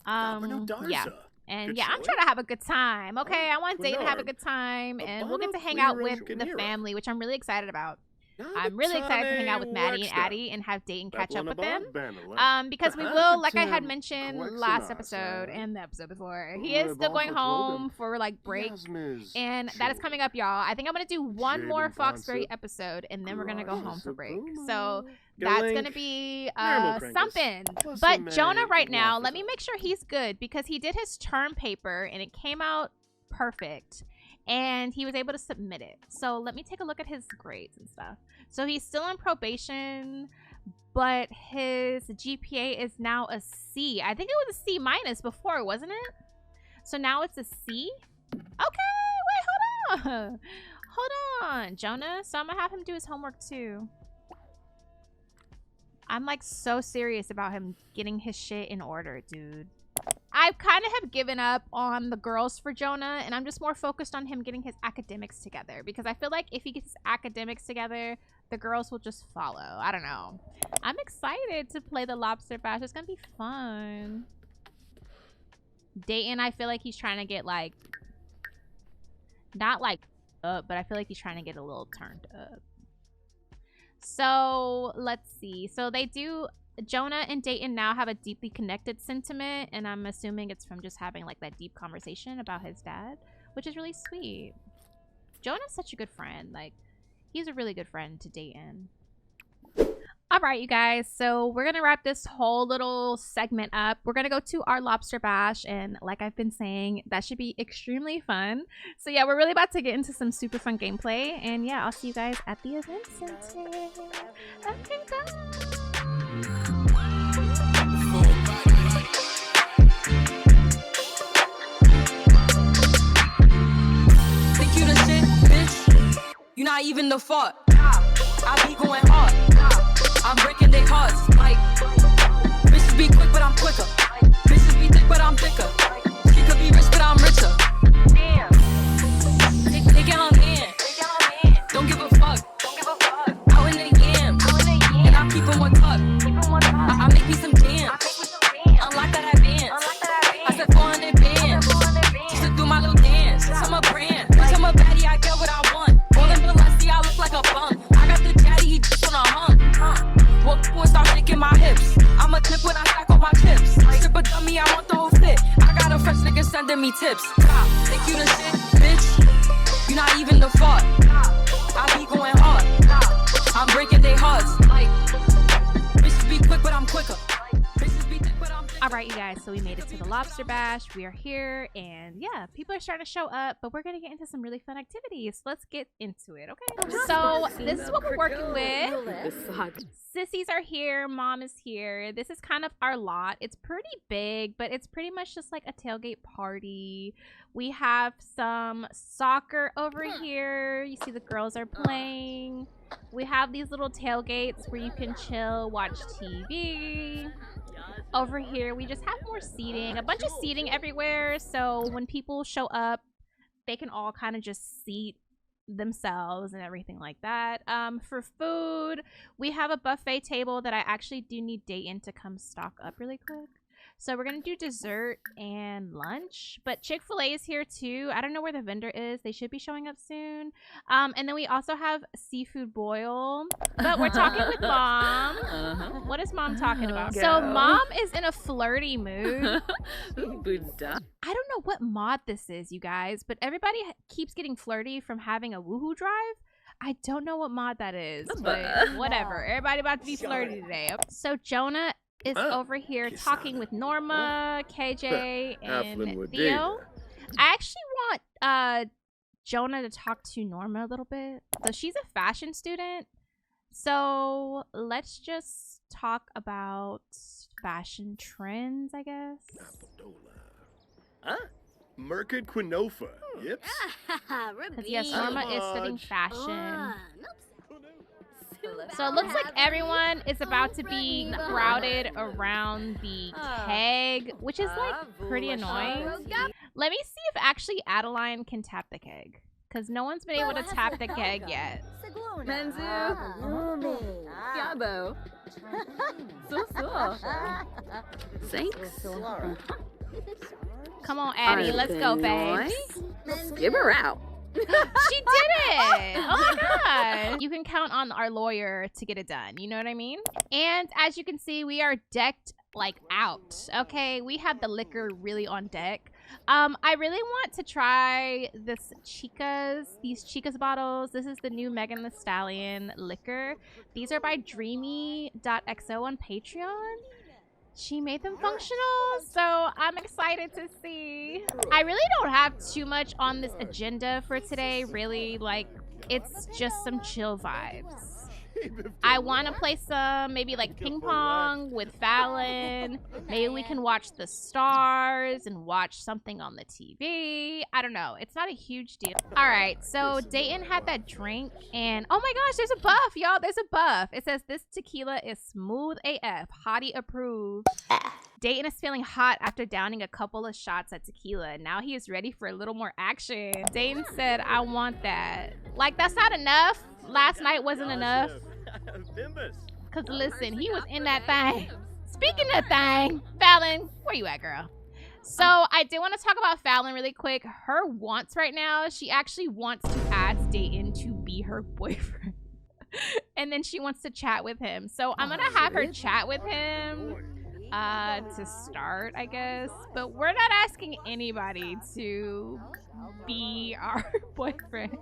Yeah. And yeah, I'm trying to have a good time. Okay, I want Dayton to have a good time, and we'll get to hang out with the family, which I'm really excited about. I'm really excited to hang out with Maddie and Addie and have Dayton catch up with them. Because we will, like I had mentioned last episode and the episode before, he is still going home for like break, and that is coming up, y'all. I think I'm gonna do one more Foxbury episode, and then we're gonna go home for break. So that's gonna be something. But Jonah right now, let me make sure he's good because he did his term paper and it came out perfect. And he was able to submit it. So let me take a look at his grades and stuff. So he's still on probation, but his GPA is now a C. I think it was a C minus before, wasn't it? So now it's a C? Okay, wait, hold on. Hold on, Jonah. So I'm gonna have him do his homework too. I'm like so serious about him getting his shit in order, dude. I kind of have given up on the girls for Jonah, and I'm just more focused on him getting his academics together because I feel like if he gets his academics together, the girls will just follow. I don't know. I'm excited to play the Lobster Bash. It's gonna be fun. Dayton, I feel like he's trying to get like, not like up, but I feel like he's trying to get a little turned up. So let's see. So they do. Jonah and Dayton now have a deeply connected sentiment, and I'm assuming it's from just having like that deep conversation about his dad, which is really sweet. Jonah's such a good friend. Like, he's a really good friend to Dayton. All right, you guys, so we're gonna wrap this whole little segment up. We're gonna go to our Lobster Bash, and like I've been saying, that should be extremely fun. So yeah, we're really about to get into some super fun gameplay, and yeah, I'll see you guys at the event center. Okay, bye. Think you the shit, bitch? You not even the fault. I be going hard. I'm breaking their hearts. Like, bitches be quick, but I'm quicker. Bitches be thick, but I'm thicker. She could be rich, but I'm richer. Damn. They get on in. Don't give a fuck. Out in the yam. And I keep them one tuck. I make me some jams. Unlock that band. I said 400 bands. Just to do my little dance. I'm a brand. Bitch, I'm a baddie. I get what I want. All in Balenci, I look like a bum. I got the chatty, he just on a hump. Walk through and start shaking my hips. I'm a tip when I stack on my chips. Strip a dummy, I want the whole fit. I got a fresh nigga sending me tips. Think you the shit, bitch? You not even the fault. I be going hard. I'm breaking their hearts. Like, bitches be quick, but I'm quicker. All right, you guys, so we made it to the Lobster Bash. We are here, and yeah, people are starting to show up, but we're gonna get into some really fun activities. Let's get into it, okay? So this is what we're working with. Sissies are here, mom is here. This is kind of our lot. It's pretty big, but it's pretty much just like a tailgate party. We have some soccer over here. You see the girls are playing. We have these little tailgates where you can chill, watch TV. Over here, we just have more seating, a bunch of seating everywhere. So when people show up, they can all kind of just seat themselves and everything like that. For food, we have a buffet table that I actually do need Dayton to come stock up really quick. So we're going to do dessert and lunch. But Chick-fil-A is here too. I don't know where the vendor is. They should be showing up soon. And then we also have seafood boil. But we're talking with mom. What is mom talking about? So mom is in a flirty mood. I don't know what mod this is, you guys. But everybody keeps getting flirty from having a woohoo drive. I don't know what mod that is. But whatever. Everybody about to be flirty today. So Jonah is over here talking with Norma, KJ, and Theo. I actually want Jonah to talk to Norma a little bit. So she's a fashion student. So let's just talk about fashion trends, I guess. Merked Quinofa. Yep. Because yes, Norma is studying fashion. So it looks like everyone is about to be crowded around the keg, which is like pretty annoying. Let me see if actually Adeline can tap the keg, because no one's been able to tap the keg yet. Thanks. Come on, Addie, let's go, babes. Give her out. She did it! Oh my god! You can count on our lawyer to get it done. You know what I mean? And as you can see, we are decked like out. Okay, we have the liquor really on deck. I really want to try these Chicas bottles. This is the new Megan Thee Stallion liquor. These are by dreamy.xo on Patreon. She made them functional, so I'm excited to see. I really don't have too much on this agenda for today, really. Like, it's just some chill vibes. I want to play some, maybe like ping pong with Fallon. Maybe we can watch the stars and watch something on the TV. I don't know. It's not a huge deal. All right, so Dayton had that drink and oh my gosh, there's a buff, y'all. There's a buff. It says this tequila is smooth AF, hottie approved. Dayton is feeling hot after downing a couple of shots at tequila. Now he is ready for a little more action. Dayton said, I want that. Like, that's not enough. Last night wasn't enough. Cause listen, he was in that thing. Speaking of thing, Fallon, where you at, girl? So I did want to talk about Fallon really quick. Her wants right now, she actually wants to ask Dayton to be her boyfriend. And then she wants to chat with him. So I'm gonna have her chat with him to start, I guess. But we're not asking anybody to be our boyfriend.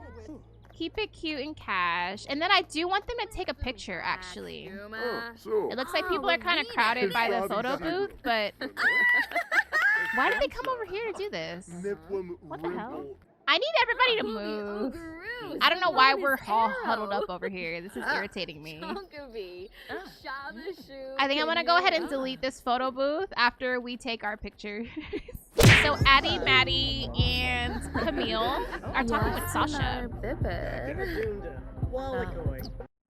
Keep it cute and cash. And then I do want them to take a picture, actually. It looks like people are kind of crowded by the photo booth, but why did they come over here to do this? What the hell? I need everybody to move. I don't know why we're all huddled up over here. This is irritating me. I think I'm gonna go ahead and delete this photo booth after we take our pictures. So Addie, Maddie, and Camille are talking with Sasha.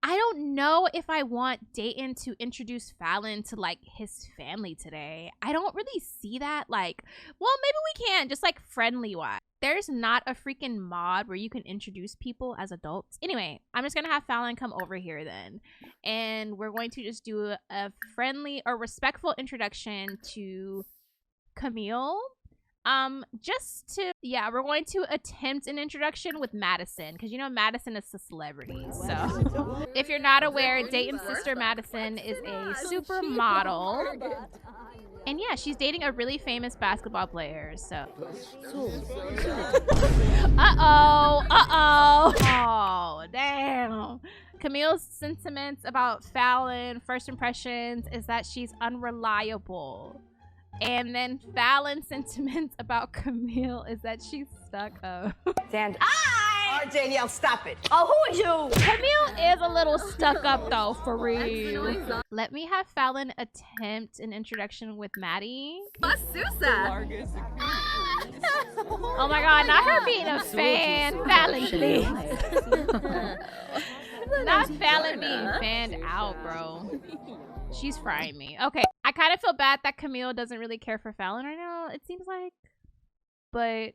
I don't know if I want Dayton to introduce Fallon to like his family today. I don't really see that. Like, well, maybe we can, just like friendly wise. There's not a freaking mod where you can introduce people as adults. Anyway, I'm just gonna have Fallon come over here then. And we're going to just do a friendly or respectful introduction to Camille. We're going to attempt an introduction with Madison, because you know Madison is a celebrity. So if you're not aware, Dayton's sister Madison is a supermodel. And yeah, she's dating a really famous basketball player, so. Oh, damn. Camille's sentiments about Fallon, first impressions, is that she's unreliable. And then Fallon's sentiments about Camille is that she's stuck up. All right, Danielle, stop it. Oh, who are you? Camille is a little stuck up, though, for real. Let me have Fallon attempt an introduction with Maddie. Susa. Oh my god, not her being a fan. Fallon, please. Not Fallon being fanned out, bro. She's frying me. Okay, I kind of feel bad that Camille doesn't really care for Fallon right now, it seems like. But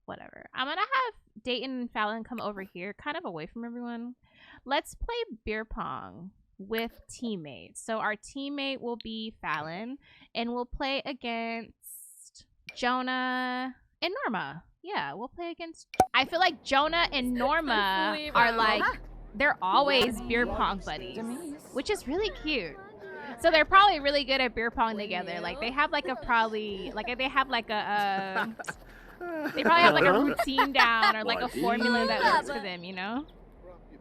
whatever. I'm gonna have Dayton and Fallon come over here, kind of away from everyone. Let's play beer pong with teammates. So our teammate will be Fallon, and we'll play against Jonah and Norma. Yeah, we'll play against... I feel like Jonah and Norma are like... They're always beer pong buddies, which is really cute. So they're probably really good at beer pong together. Like they have like a they probably have like a routine down or like a formula that works for them, you know?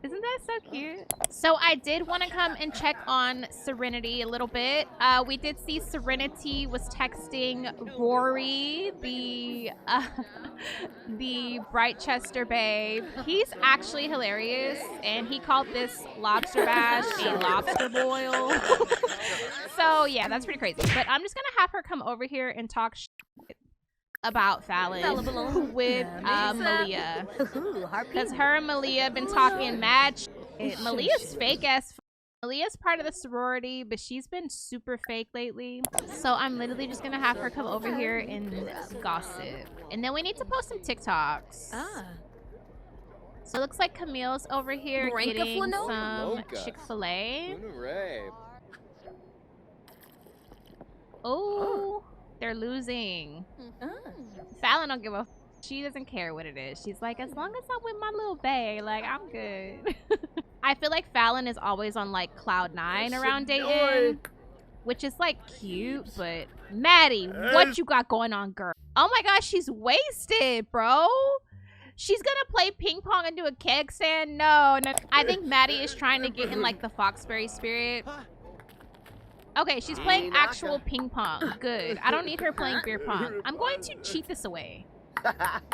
Isn't that so cute? So I did want to come and check on Serenity a little bit. We did see Serenity was texting Rory, the Brightchester babe. He's actually hilarious, and he called this lobster bash a lobster boil. So yeah, that's pretty crazy. But I'm just gonna have her come over here and talk shit about Fallon with Malia, because her and Malia have been talking mad shit. Malia's fake ass. Malia's part of the sorority, but she's been super fake lately. So I'm literally just gonna have her come over here and gossip. And then we need to post some TikToks. So it looks like Camille's over here getting some Chick-fil-A. Oh. They're losing. Fallon don't give a She doesn't care what it is. She's like, as long as I'm with my little bae, like, I'm good. I feel like Fallon is always on, like, cloud 9 around Dayton, which is, like, cute, but Maddie, what you got going on, girl? Oh my gosh, she's wasted, bro. She's gonna play ping pong and do a keg stand? No. I think Maddie is trying to get in, like, the Foxbury spirit. Okay, she's playing actual ping pong. Good. I don't need her playing beer pong. I'm going to cheat this away.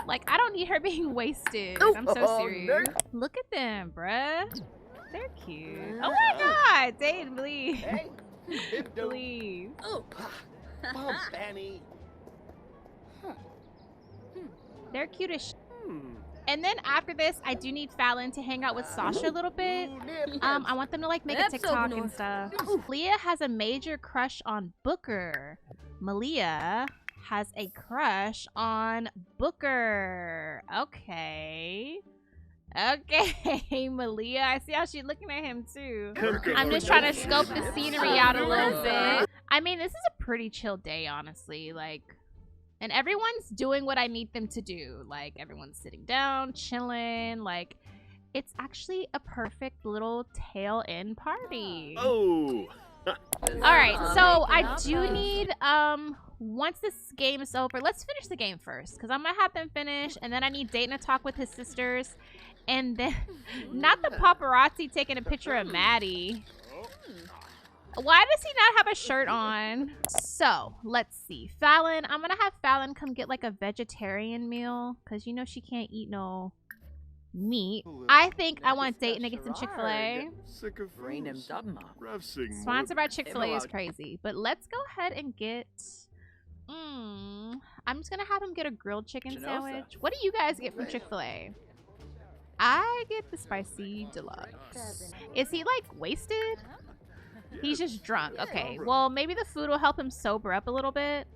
Like, I don't need her being wasted. I'm so serious. Look at them, bruh. They're cute. Oh my god, Dayton, please. Please. Oh, Fanny. They're cute as shit. And then after this, I do need Fallon to hang out with Sasha a little bit. I want them to like make a TikTok and stuff. Leah has a major crush on Booker. Malia has a crush on Booker. Okay. Okay, Malia. I see how she's looking at him too. I'm just trying to scope the scenery out a little bit. I mean, this is a pretty chill day, honestly. Like, and everyone's doing what I need them to do. Like, everyone's sitting down, chilling. Like, it's actually a perfect little tail end party. Oh. All right, so I do need, once this game is over, let's finish the game first. Because I'm going to have them finish. And then I need Dayton to talk with his sisters. And then, not the paparazzi taking a picture of Maddie. Why does he not have a shirt on? So, let's see. Fallon, I'm gonna have Fallon come get like a vegetarian meal. Because you know she can't eat no meat. I think I want Dayton to get some Chick-fil-A. Sponsored by Chick-fil-A is crazy. But let's go ahead and get... I'm just gonna have him get a grilled chicken sandwich. What do you guys get from Chick-fil-A? I get the spicy deluxe. Is he like wasted? He's just drunk. Okay, well, maybe the food will help him sober up a little bit.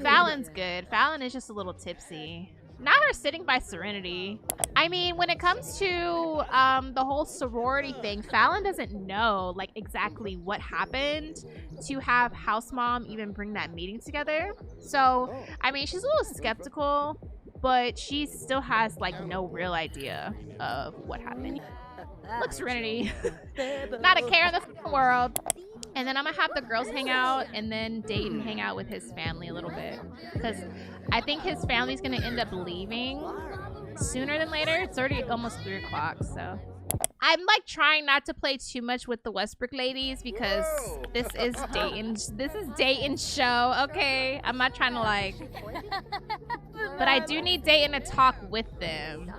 Fallon's good. Fallon is just a little tipsy. Not her sitting by Serenity. I mean, when it comes to the whole sorority thing, Fallon doesn't know, like, exactly what happened to have House Mom even bring that meeting together. So, I mean, she's a little skeptical, but she still has, like, no real idea of what happened. Look, Serenity. Not a care in the world. And then I'm gonna have the girls hang out and then Dayton hang out with his family a little bit. Because I think his family's gonna end up leaving sooner than later. It's already almost 3 o'clock, so. I'm like trying not to play too much with the Westbrook ladies because this is Dayton's show, okay? I'm not trying to like, but I do need Dayton to talk with them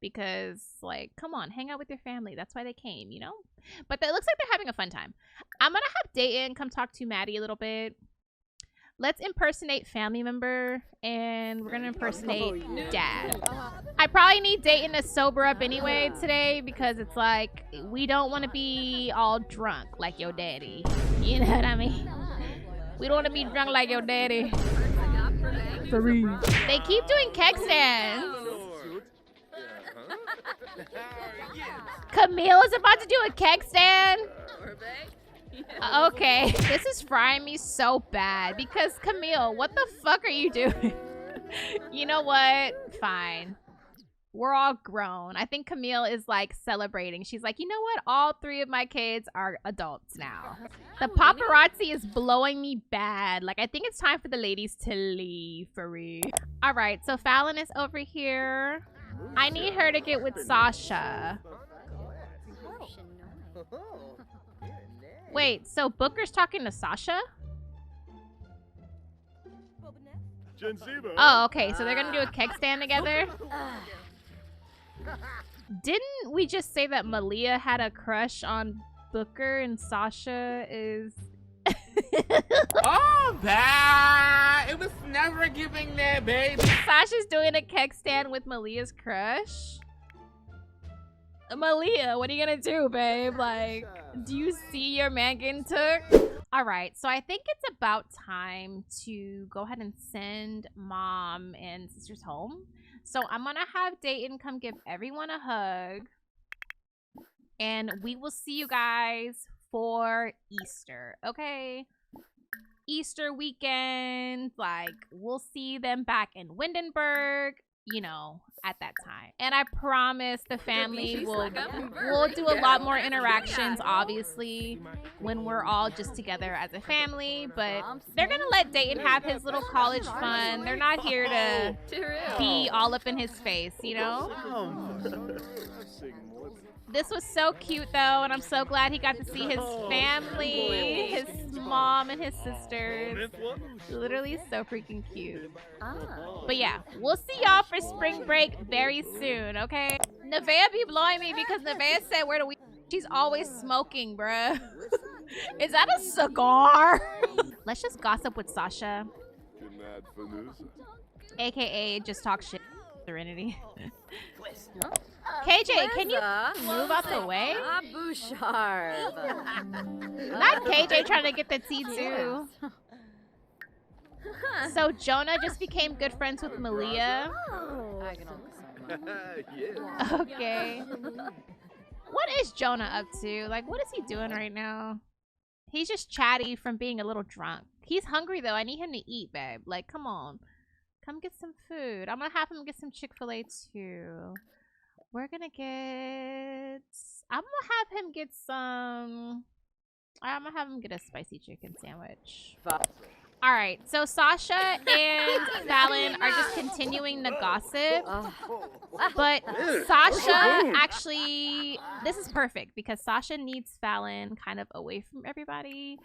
because like, come on, hang out with your family. That's why they came, you know? But it looks like they're having a fun time. I'm gonna have Dayton come talk to Maddie a little bit. Let's impersonate family member, and we're gonna impersonate dad. I probably need Dayton to sober up anyway today because it's like, we don't want to be all drunk like your daddy. You know what I mean? We don't want to be drunk like your daddy. They keep doing keg stands. Camille is about to do a keg stand. Okay, this is frying me so bad because Camille, what the fuck are you doing? You know what? Fine. We're all grown. I think Camille is like celebrating. She's like, you know what? All 3 of my kids are adults now. The paparazzi is blowing me bad. Like, I think it's time for the ladies to leave for real. All right, so Fallon is over here. I need her to get with Sasha. Wait, so Booker's talking to Sasha? Oh, okay, so they're gonna do a keg stand together? Didn't we just say that Malia had a crush on Booker and Sasha is... Oh, bad! It was never giving that, baby! Sasha's doing a keg stand with Malia's crush? Malia, what are you gonna do, babe? Like, do you see your man getting took? All right, so I think it's about time to go ahead and send mom and sisters home. So I'm gonna have Dayton come give everyone a hug. And we will see you guys for Easter, okay? Easter weekend, like, we'll see them back in Windenburg. you know, at that time. And I promise the family will do a lot more interactions, obviously, when we're all just together as a family. But they're gonna let Dayton have his little college fun. They're not here to be all up in his face, you know? This was so cute, though, and I'm so glad he got to see his family, his mom and his sisters. Literally so freaking cute. But yeah, we'll see y'all for spring break very soon, okay? Nevaeh be blowing me because Nevaeh said where do we... She's always smoking, bruh. Is that a cigar? Let's just gossip with Sasha. AKA just talk shit. Serenity. KJ, can you move out the way? Not KJ trying to get the tea too. So Jonah just became good friends with Malia. Okay. What is Jonah up to? Like, what is he doing right now? He's just chatty from being a little drunk. He's hungry though. I need him to eat, babe. Like, come on. Come get some food. I'm gonna have him get some Chick-fil-A too. We're gonna get... I'm gonna have him get some... I'm gonna have him get a spicy chicken sandwich. Alright, so Sasha and Fallon are just continuing the gossip. But Sasha actually... This is perfect because Sasha needs Fallon kind of away from everybody.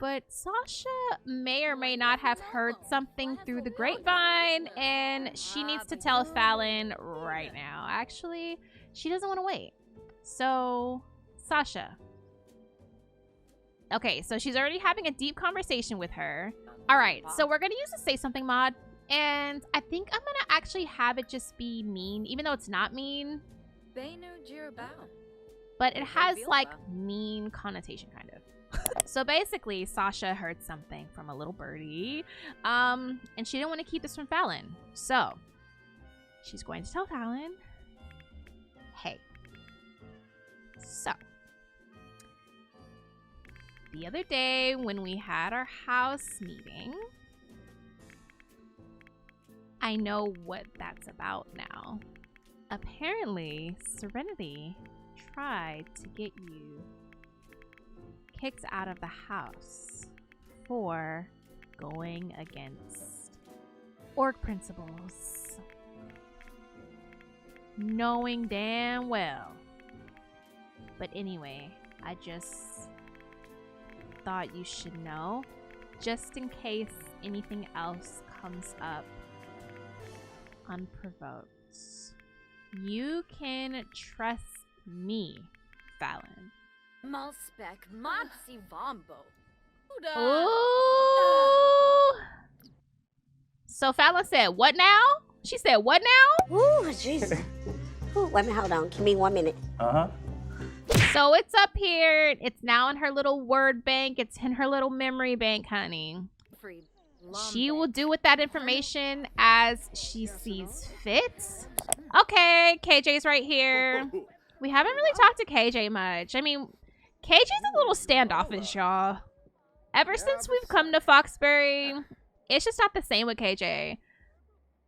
But Sasha may or may not have heard something through the grapevine, and she needs to tell Fallon right now. Actually, she doesn't want to wait. So, Sasha. Okay, so she's already having a deep conversation with her. All right, so we're going to use the Say Something mod, and I think I'm going to actually have it just be mean, even though it's not mean. But it has, like, mean connotation, kind of. So basically, Sasha heard something from a little birdie, and she didn't want to keep this from Fallon. So, she's going to tell Fallon, hey, so, the other day when we had our house meeting, I know what that's about now. Apparently, Serenity tried to get you kicked out of the house for going against org principles, knowing damn well. But anyway, I just thought you should know, just in case anything else comes up unprovoked. You can trust me, Fallon. Malspec, Mopsy Vombo. Ooh. So Fallon said, what now? She said, what now? Ooh, jeez. Ooh, wait a minute, hold on. Give me 1 minute. So it's up here. It's now in her little word bank. It's in her little memory bank, honey. She will do with that information as she sees fit. Okay, KJ's right here. We haven't really talked to KJ much. I mean, KJ's a little standoffish, y'all. Ever since we've come to Foxbury, it's just not the same with KJ.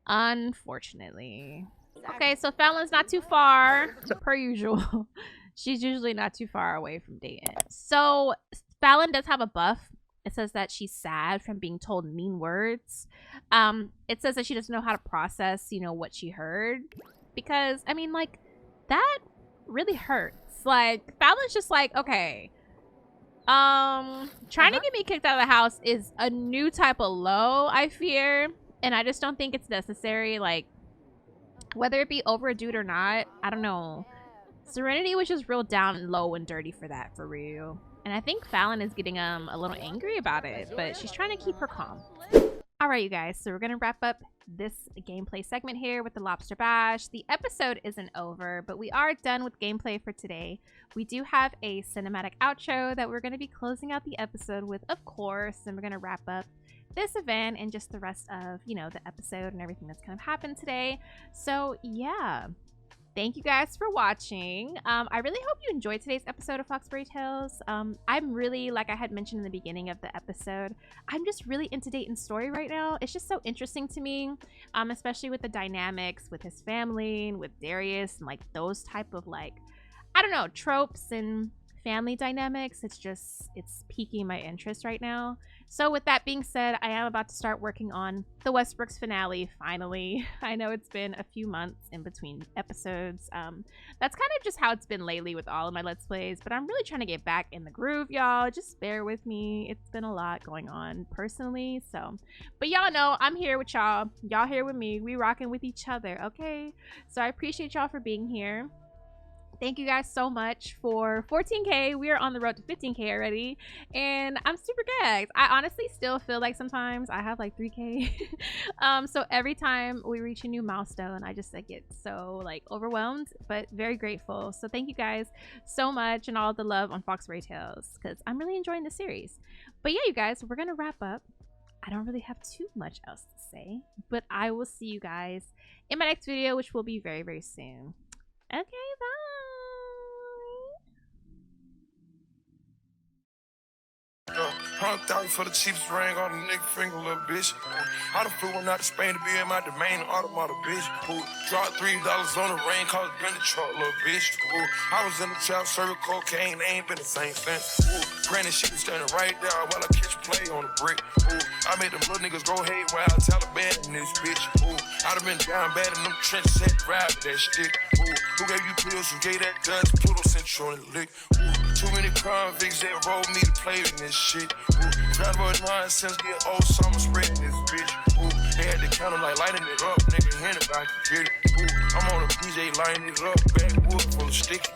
Unfortunately. Okay, so Fallon's not too far, per usual. She's usually not too far away from Dayton. So Fallon does have a buff. It says that she's sad from being told mean words. It says that she doesn't know how to process, you know, what she heard. Because, I mean, like, that really hurts. Like, Fallon's just like, okay, trying to get me kicked out of the house is a new type of low, I fear, and I just don't think it's necessary. Like, whether it be over a dude or not, I don't know. Serenity was just real down and low and dirty for that, for real. And I think Fallon is getting a little angry about it, but she's trying to keep her calm. All right, you guys, so we're gonna wrap up this gameplay segment here with the Lobster Bash. The episode isn't over, but we are done with gameplay for today. We do have a cinematic outro that we're going to be closing out the episode with, of course, and we're going to wrap up this event and just the rest of, you know, the episode and everything that's kind of happened today. So yeah, thank you guys for watching. I really hope you enjoyed today's episode of Foxbury Tales. I'm really, like I had mentioned in the beginning of the episode, I'm just really into Dayton's story right now. It's just so interesting to me, especially with the dynamics with his family and with Darius and like those type of like, I don't know, tropes and family dynamics. It's piquing my interest right now. So with that being said, I am about to start working on the Westbrooks finale finally. I know it's been a few months in between episodes. That's kind of just how it's been lately with all of my Let's Plays, but I'm really trying to get back in the groove, y'all. Just bear with me. It's been a lot going on personally, so. But y'all know I'm here with y'all. Y'all here with me. We rocking with each other, okay? So I appreciate y'all for being here. Thank you guys so much for 14K. We are on the road to 15K already, and I'm super gagged. I honestly still feel like sometimes I have like 3K. So every time we reach a new milestone, I just like get so like overwhelmed, but very grateful. So thank you guys so much and all the love on Foxbury Tales, because I'm really enjoying the series. But yeah, you guys, we're gonna wrap up. I don't really have too much else to say, but I will see you guys in my next video, which will be very, very soon. Okay, bye. $100,000 for the cheapest ring on the nigga finger, little bitch. I done flew one out to Spain to be in my domain, automata, bitch. Dropped $3 on the ring, cause it been the truck, little bitch. I was in the trap, serving cocaine, they ain't been the same since. Granted, she was standing right there while I catch play on the brick. I made them little niggas go hate while I Taliban in this bitch. I done been down bad in them trenches, had to ride with that stick. Who gave you pills? Who gave that guns? Pluto sent you on the lick. Too many convicts that rolled me to play in this shit. Trying to avoid nonsense, get old summer spreading this bitch. They had to count them like lighting it up, nigga, anybody can get it. I'm on a PJ lighting it up, backwood full of sticky.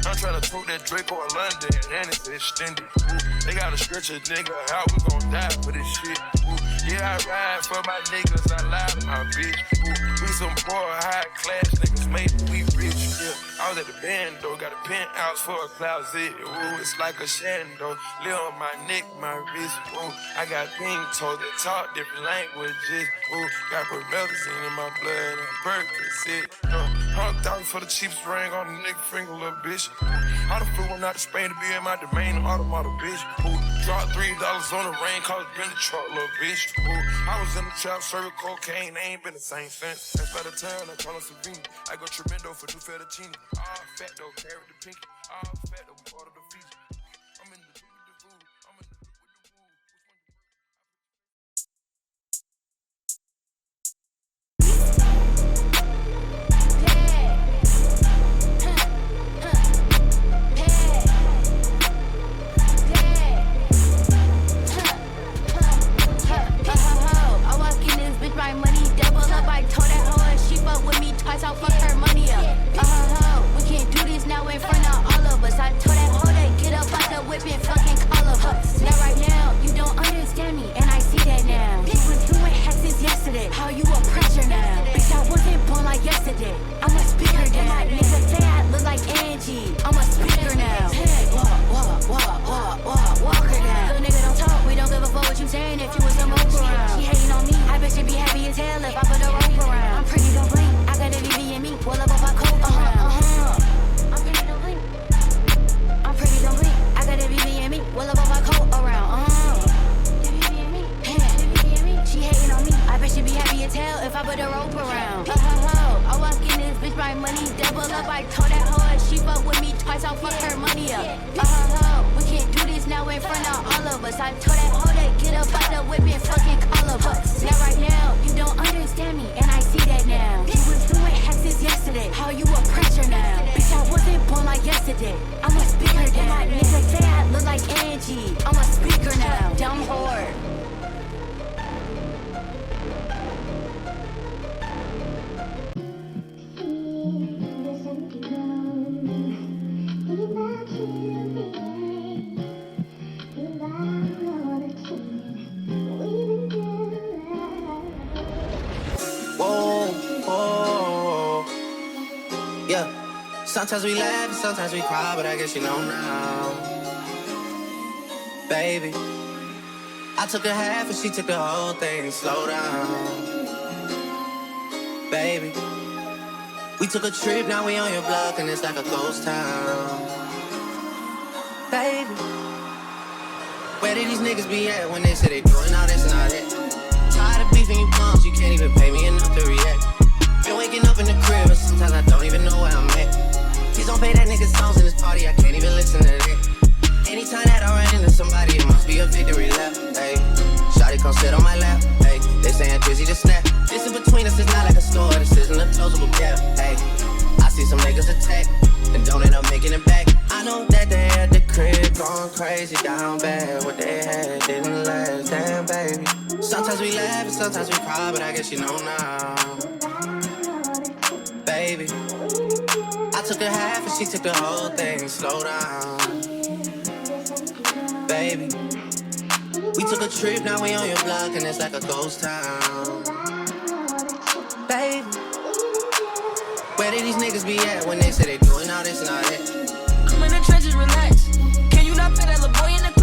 I'm trying to talk that Draco in London, and it's extended. They gotta stretch a nigga out, we gon' die for this shit. Yeah, I ride for my niggas, I lie to my bitch. We some poor, high class niggas, maybe we rich. Yeah, I was at the band though, got a penthouse for a closet. It's like a shando, live on my neck, my wrist. I got pink toes that talk different languages. Got promethazine in my blood, and Percocet. $100,000 for the cheapest ring on the nigga finger, little bitch. I done flew one out to Spain to be in my domain, automata, bitch. Dropped $3 on the ring, cause it been the truck, little bitch. I was in the trap, serving cocaine, they ain't been the same since. That's by the town, I call them Savini. I go tremendo for new fettuccine. All fat though, carry the pinky. All fat though, part of the feature. I'm in the big with the food. I'm in the big with the food. My money double up, I told that hoe if she fuck with me twice, I'll fuck her money up. We can't do this now in front of all of us. I told that hoe to get up out the whip and fucking call of us. Now right now, you don't understand me, and I see that now. You was doing hexes yesterday, how you a pressure now? Bitch, I wasn't born like yesterday, I'm a speaker now. My niggas say I look like Angie, I'm a speaker now. Walk her down. Little nigga don't talk, we don't give a fuck what you saying if you was a mope around. She hating on me, I bet she be happy as hell if I put a rope around. I'm pretty, don't blink, I got a VV in me, well up off my coat around. I'm pretty, don't blink. I'm pretty, don't blink, I got a VV in me, well up off my coat around. She hating on me, I bet she be happy as hell if I put a rope around. I walk in this bitch, my money double up. I told that hoe if she fuck with me twice, I'll fuck her money up. We can't do this now in front of all of us. I told that hoe to get up out the whip and fucking call of us. Now right now, you don't understand me, and I see that now. You was doing hexes yesterday, how you a pressure now? Bitch, I wasn't born like yesterday, I'm a speaker now. My niggas say I look like Angie, I'm a speaker now. Dumb whore. Sometimes we laugh and sometimes we cry, but I guess you know now. Baby, I took a half and she took the whole thing. Slow down. Baby, we We took a trip, now we on your block, and it's like a ghost town. Baby, where did these niggas be at when they say they doing all this and all that? Tired of beefing you bums, you can't even pay me enough to react. Been waking up in the crib, and sometimes I don't even know where I'm at. Please don't play that nigga songs in this party, I can't even listen to that. Anytime that I run into somebody, it must be a victory lap, ayy. Shawty come sit on my lap, ayy. They saying busy to snap. This in between us is not like a store, this isn't a closable gap, ayy. I see some niggas attack, and don't end up making it back. I know that they at the crib going crazy, down bad. What they had didn't last, damn baby. Sometimes we laugh and sometimes we cry, but I guess you know now. Baby, I took a half and she took the whole thing, slow down. Baby, we took a trip, now we on your block and it's like a ghost town. Baby, where did these niggas be at when they say they doing all this and all that? I'm in the trenches, relax. Can you not pay that little boy in the